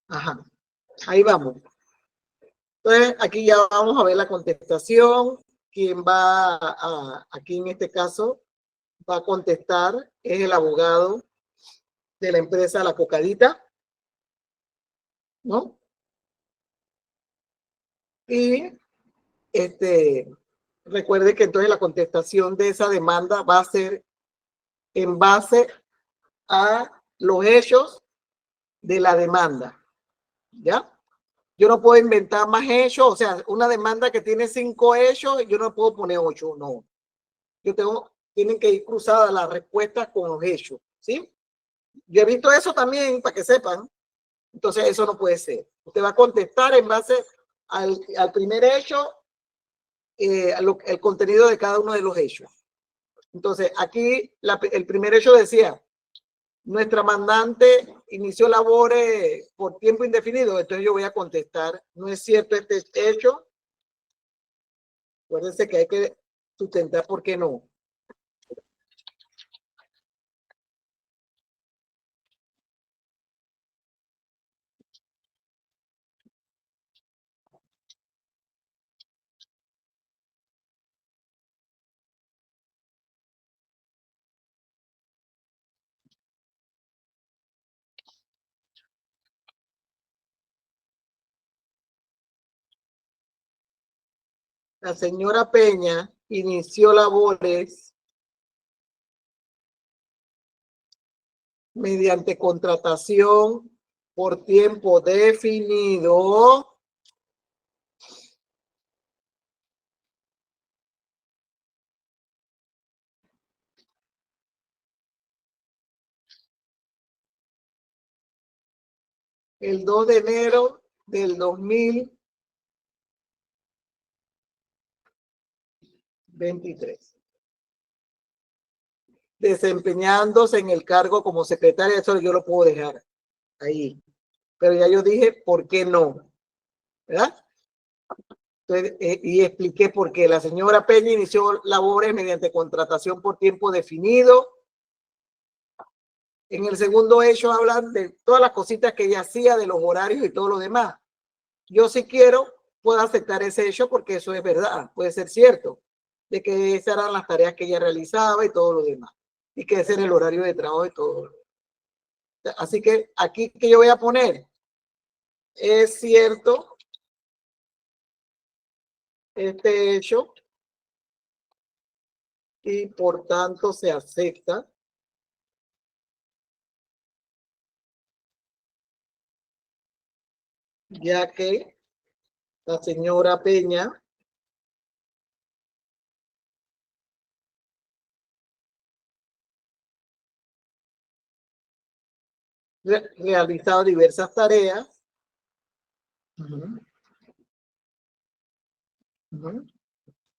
Ajá. Ahí vamos. Entonces, aquí ya vamos a ver la contestación. Quien va aquí en este caso, va a contestar es el abogado de la empresa La Cocadita, ¿no? Y recuerde que entonces la contestación de esa demanda va a ser en base a los hechos de la demanda, ¿ya? Yo no puedo inventar más hechos, o sea, una demanda que tiene 5 hechos, yo no puedo poner 8, no. Tienen que ir cruzadas las respuestas con los hechos, ¿sí? Yo he visto eso también, para que sepan. Entonces, eso no puede ser. Usted va a contestar en base al primer hecho, el contenido de cada uno de los hechos. Entonces, aquí el primer hecho decía, nuestra mandante inició labores por tiempo indefinido. Entonces yo voy a contestar, no es cierto este hecho. Acuérdense que hay que sustentar por qué no. La señora Peña inició labores mediante contratación por tiempo definido el 2 de enero del 2023. Desempeñándose en el cargo como secretaria, eso yo lo puedo dejar ahí. Pero ya yo dije, ¿por qué no? ¿Verdad? Entonces, y expliqué por qué. La señora Peña inició labores mediante contratación por tiempo definido. En el segundo hecho hablan de todas las cositas que ella hacía, de los horarios y todo lo demás. Yo sí quiero puedo aceptar ese hecho porque eso es verdad, puede ser cierto, de que esas eran las tareas que ella realizaba y todo lo demás, y que ese era el horario de trabajo y todo. Así que aquí que yo voy a poner, es cierto este hecho y por tanto se acepta ya que la señora Peña realizado diversas tareas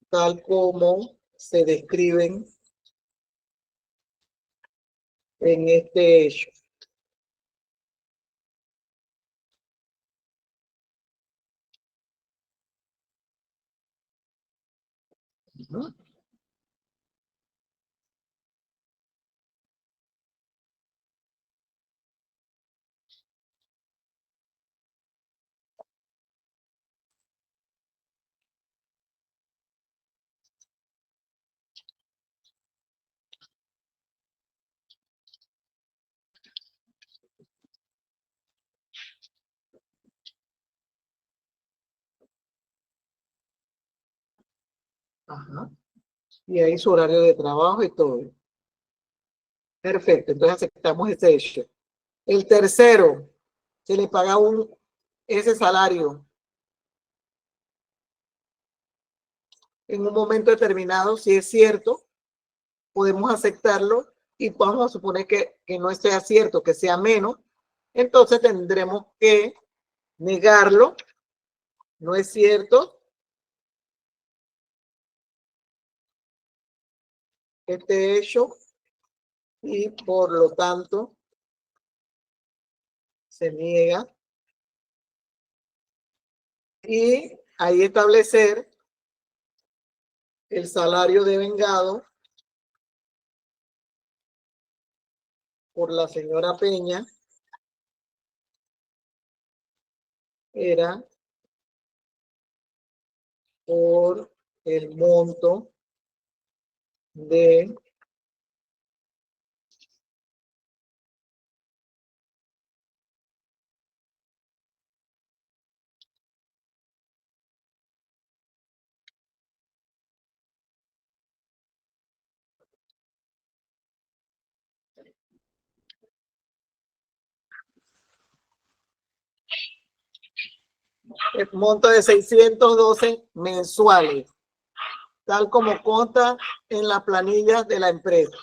tal como se describen en este hecho. Ajá. Y ahí su horario de trabajo y todo. Perfecto, entonces aceptamos ese hecho. El tercero, se le paga ese salario en un momento determinado, si es cierto, podemos aceptarlo y vamos a suponer que no sea cierto, que sea menos, entonces tendremos que negarlo, no es cierto, este hecho y por lo tanto se niega y ahí establecer el salario devengado por la señora Peña era por el monto de el monto de 612 mensuales, tal como consta en las planillas de la empresa,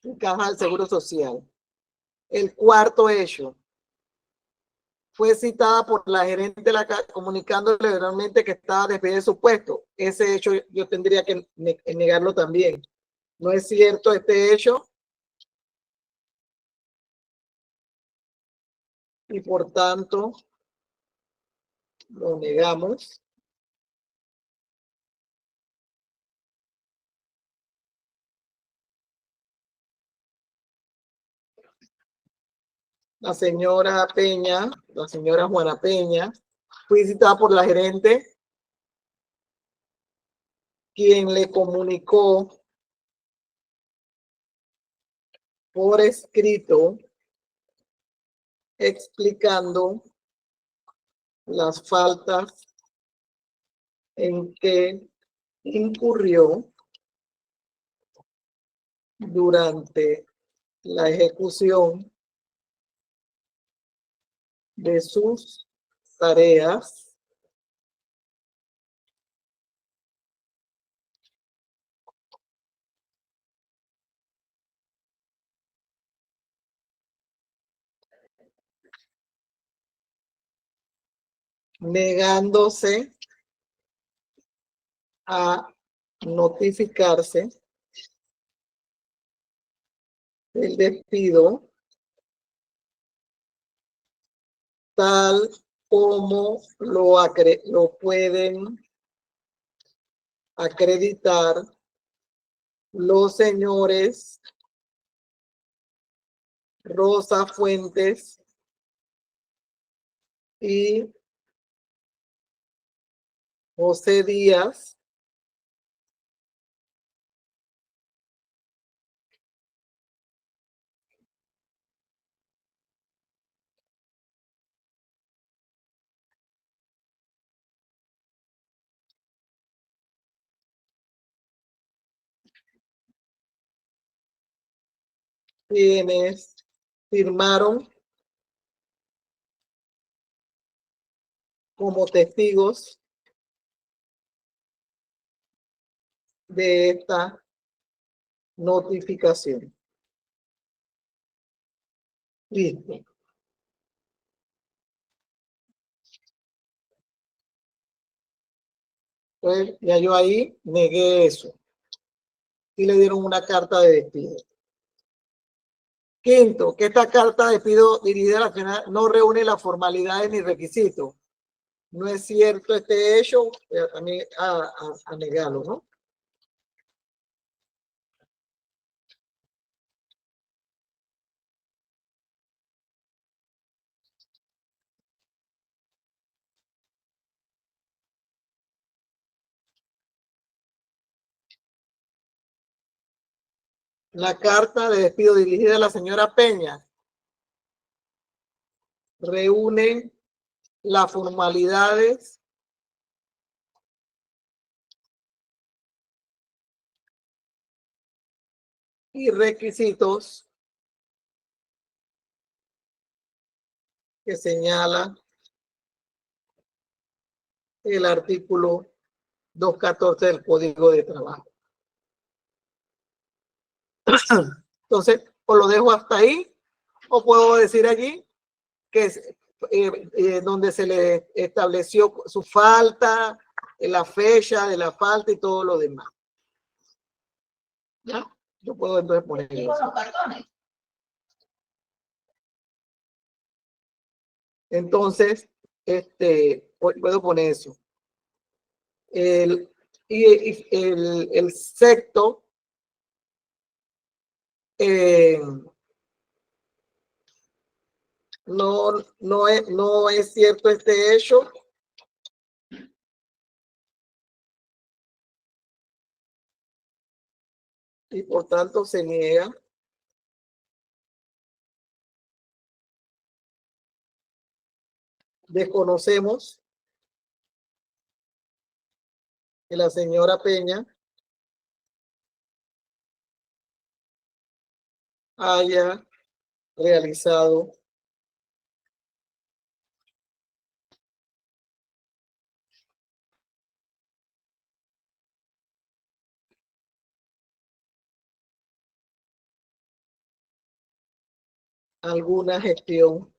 en Caja del Seguro Social. El cuarto hecho, fue citada por la gerente de la casa comunicándole verbalmente que estaba despedida de su puesto. Ese hecho yo tendría que negarlo también. No es cierto este hecho y por tanto lo negamos. La señora Peña, la señora Juana Peña, fue citada por la gerente, quien le comunicó por escrito explicando las faltas en que incurrió durante la ejecución de sus tareas negándose a notificarse el despido tal como lo pueden acreditar los señores Rosa Fuentes y José Díaz, quienes firmaron como testigos de esta notificación. Listo. Pues ya yo ahí negué eso. Y le dieron una carta de despido. Quinto, que esta carta de despido dirigida a la accionar no reúne las formalidades ni requisitos. No es cierto este hecho, también a negarlo, ¿no? La carta de despido dirigida a la señora Peña reúne las formalidades y requisitos que señala el artículo 214 del Código de Trabajo. Entonces, o lo dejo hasta ahí, o puedo decir allí que es donde se le estableció su falta, la fecha de la falta y todo lo demás. ¿Ya? Yo puedo entonces poner eso. Entonces, puedo poner eso. El sexto, no es cierto este hecho. Y por tanto se niega. Desconocemos que la señora Peña haya realizado alguna gestión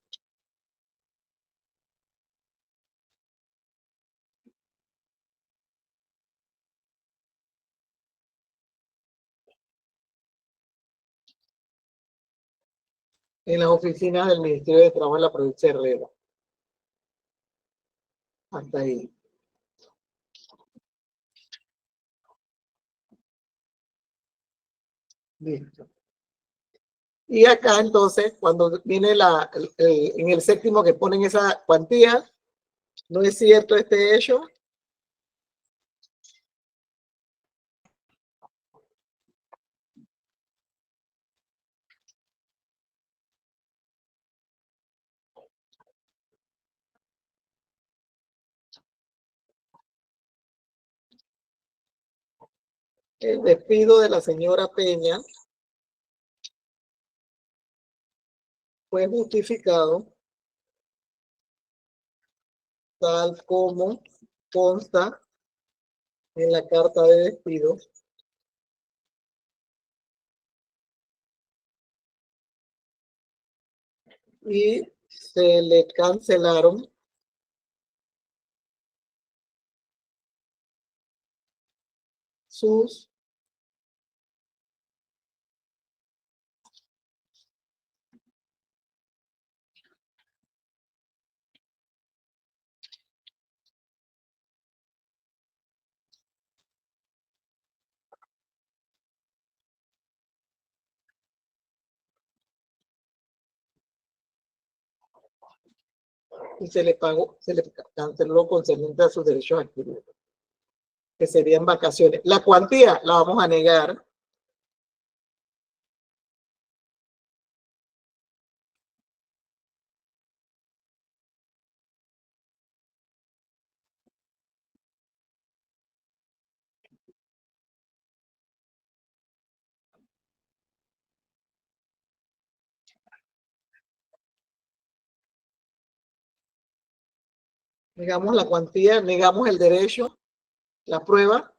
en las oficinas del Ministerio de Trabajo en la provincia de Herrera. Hasta ahí. Listo. Y acá entonces, cuando viene en el séptimo que ponen esa cuantía, no es cierto este hecho. El despido de la señora Peña fue justificado tal como consta en la carta de despido y se le cancelaron sus y se le canceló concerniente a sus derechos adquiridos. que serían vacaciones. La cuantía la vamos a negar. Negamos la cuantía, negamos el derecho, la prueba.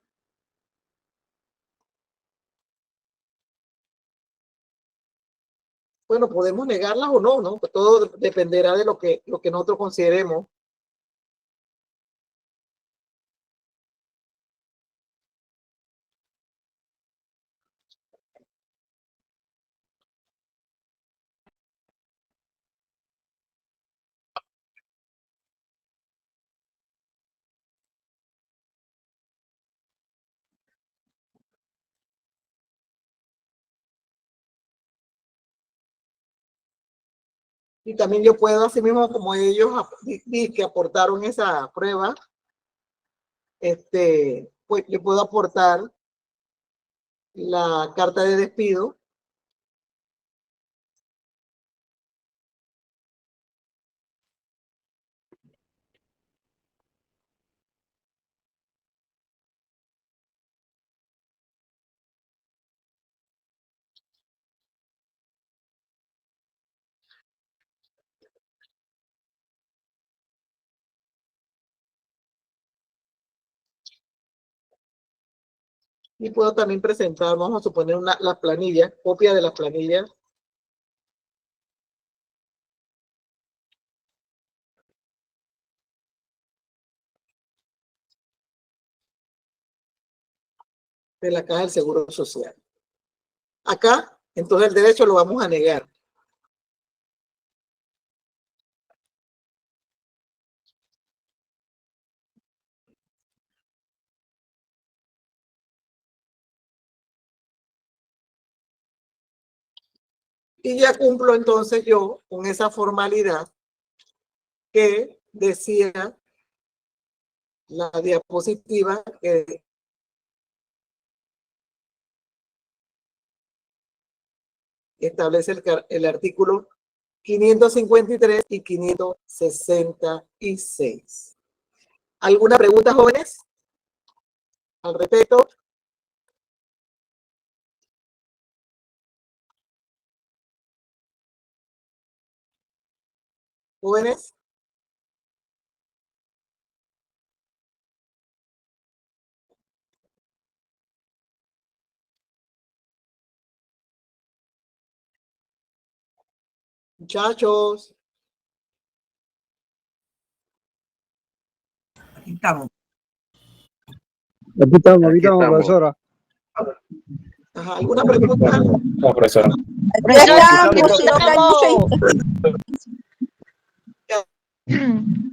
Bueno, podemos negarlas o no, ¿no? Pues todo dependerá de lo que nosotros consideremos. Y también yo puedo, así mismo como ellos que aportaron esa prueba, pues yo puedo aportar la carta de despido. Y puedo también presentar, vamos a suponer, las planillas, copia de las planillas. De la Caja del Seguro Social. Acá, entonces el derecho lo vamos a negar. Y ya cumplo entonces yo con esa formalidad que decía la diapositiva que establece el artículo 553 y 566. ¿Alguna pregunta, jóvenes, al respecto? Jóvenes. Muchachos. Aquí estamos. Aquí estamos, profesora. Ajá, ¿alguna pregunta? No, profesora. Ya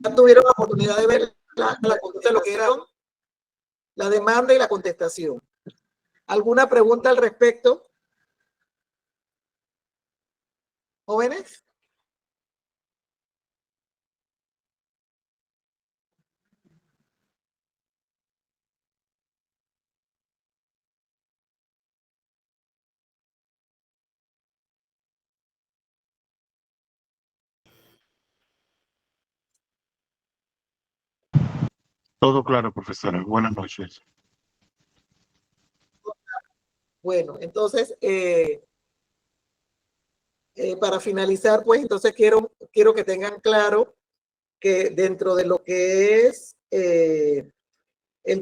Ya tuvieron la oportunidad de ver de lo que eran la demanda y la contestación. ¿Alguna pregunta al respecto? ¿Jóvenes? Todo claro, profesora. Buenas noches. Bueno, entonces, para finalizar, pues entonces quiero que tengan claro que dentro de lo que es el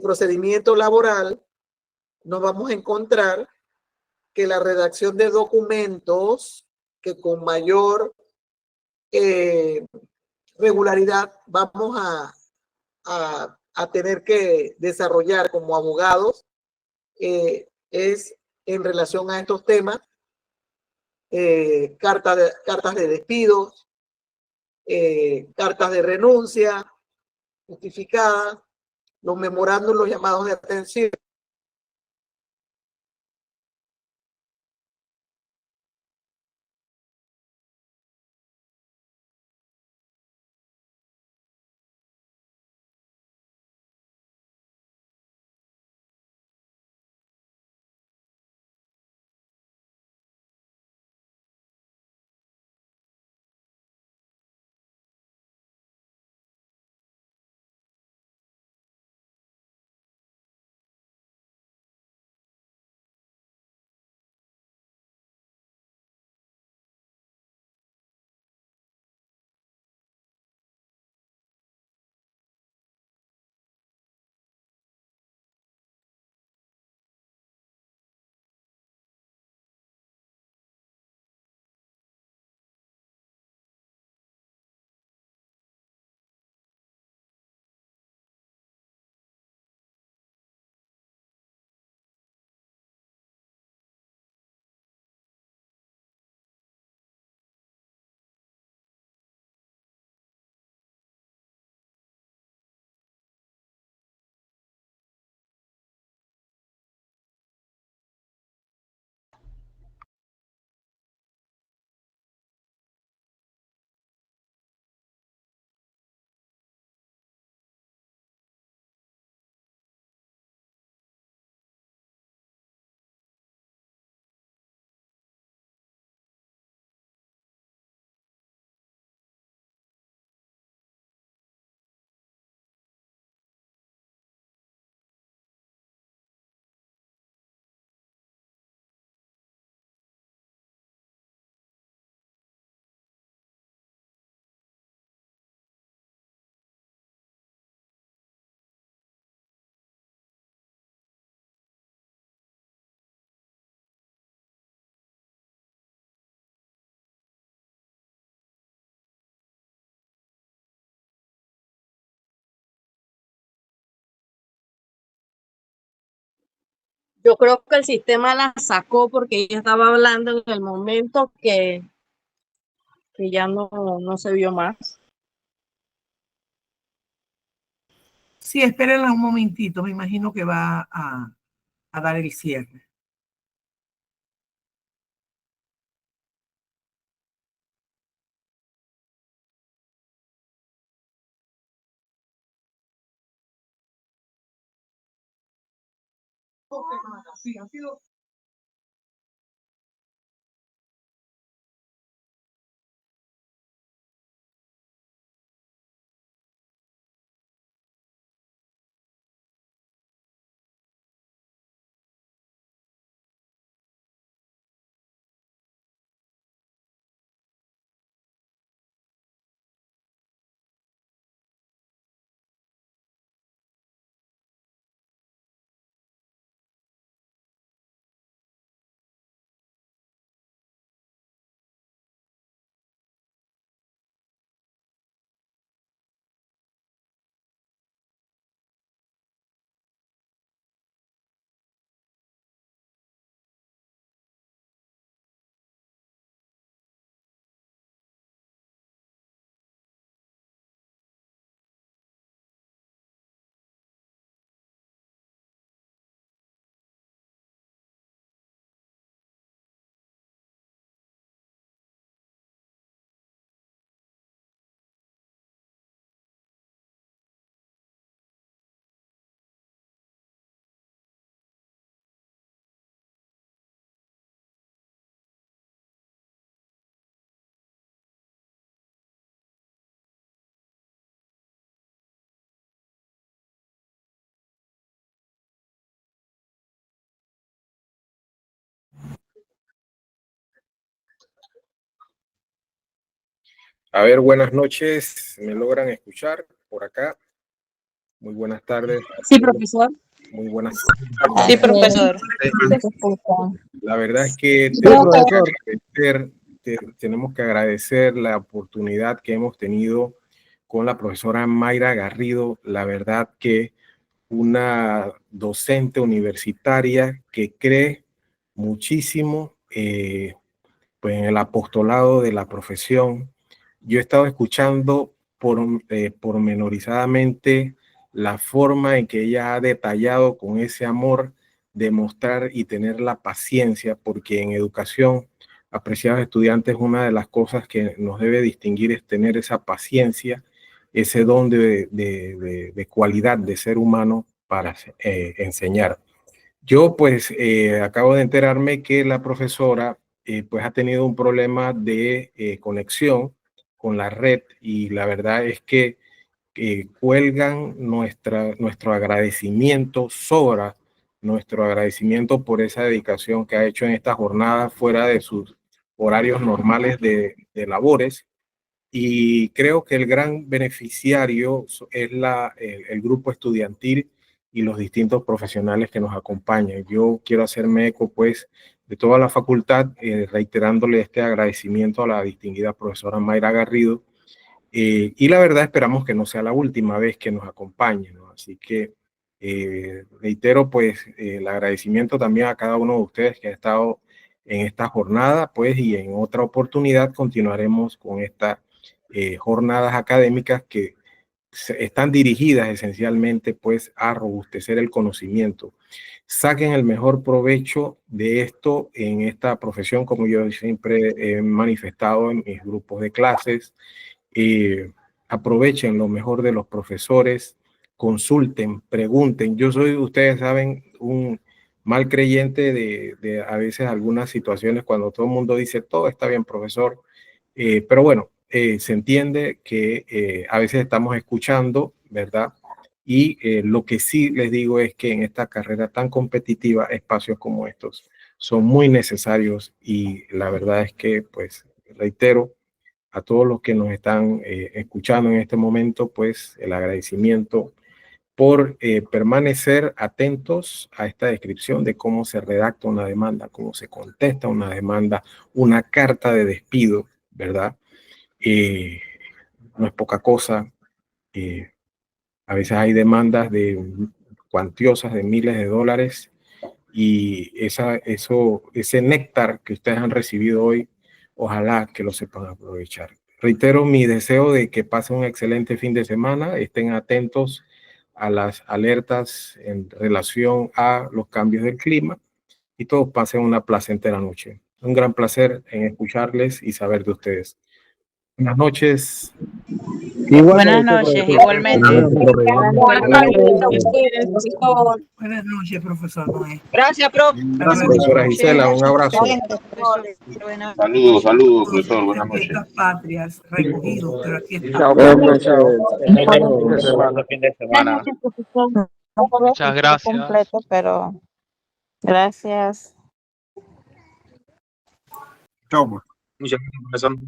procedimiento laboral, nos vamos a encontrar que la redacción de documentos que con mayor regularidad vamos a tener que desarrollar como abogados es en relación a estos temas, cartas de despido, cartas de renuncia justificadas, los memorándum, los llamados de atención, Yo creo que el sistema la sacó porque ella estaba hablando en el momento que ya no se vio más. Sí, espérenla un momentito, me imagino que va a dar el cierre. A ver, buenas noches. ¿Me logran escuchar por acá? Muy buenas tardes. Sí, profesor. Muy buenas Sí, profesor. La verdad es que Sí, profesor. tenemos que agradecer la oportunidad que hemos tenido con la profesora Mayra Garrido. La verdad que una docente universitaria que cree muchísimo pues en el apostolado de la profesión. Yo he estado escuchando pormenorizadamente la forma en que ella ha detallado con ese amor demostrar y tener la paciencia, porque en educación, apreciados estudiantes, una de las cosas que nos debe distinguir es tener esa paciencia, ese don de cualidad de ser humano para enseñar. Yo pues acabo de enterarme que la profesora pues ha tenido un problema de conexión con la red y la verdad es que cuelgan nuestro agradecimiento, sobra nuestro agradecimiento por esa dedicación que ha hecho en esta jornada fuera de sus horarios normales de labores. Y creo que el gran beneficiario es el grupo estudiantil y los distintos profesionales que nos acompañan. Yo quiero hacerme eco, pues, de toda la facultad, reiterándole este agradecimiento a la distinguida profesora Mayra Garrido. Y la verdad esperamos que no sea la última vez que nos acompañe, ¿no? Así que reitero, pues, el agradecimiento también a cada uno de ustedes que ha estado en esta jornada, pues, y en otra oportunidad continuaremos con esta jornadas académicas que están dirigidas esencialmente pues a robustecer el conocimiento. Saquen el mejor provecho de esto en esta profesión, como yo siempre he manifestado en mis grupos de clases. Aprovechen lo mejor de los profesores, consulten, pregunten. Yo soy, ustedes saben, un mal creyente de a veces algunas situaciones cuando todo el mundo dice todo está bien, profesor, pero bueno, se entiende que a veces estamos escuchando, ¿verdad? Y lo que sí les digo es que en esta carrera tan competitiva, espacios como estos son muy necesarios y la verdad es que, pues, reitero, a todos los que nos están escuchando en este momento, pues el agradecimiento por permanecer atentos a esta descripción de cómo se redacta una demanda, cómo se contesta una demanda, una carta de despido, ¿verdad? No es poca cosa. A veces hay demandas de cuantiosas de miles de dólares y ese néctar que ustedes han recibido hoy, ojalá que lo sepan aprovechar. Reitero mi deseo de que pasen un excelente fin de semana, estén atentos a las alertas en relación a los cambios del clima y todos pasen una placentera noche. Un gran placer en escucharles y saber de ustedes. Buenas noches. Buenas noches, igualmente. Buenas noches, profesor Noé. Gracias, profe. Profesora Gisela, un abrazo. Saludos, saludos, profesor. Buenas En noches. fiestas patrias, recogidos, pero aquí está. Chao, profesor. Fin de semana. Muchas gracias. Completo, pero gracias. Chao. Muchas gracias, profesor.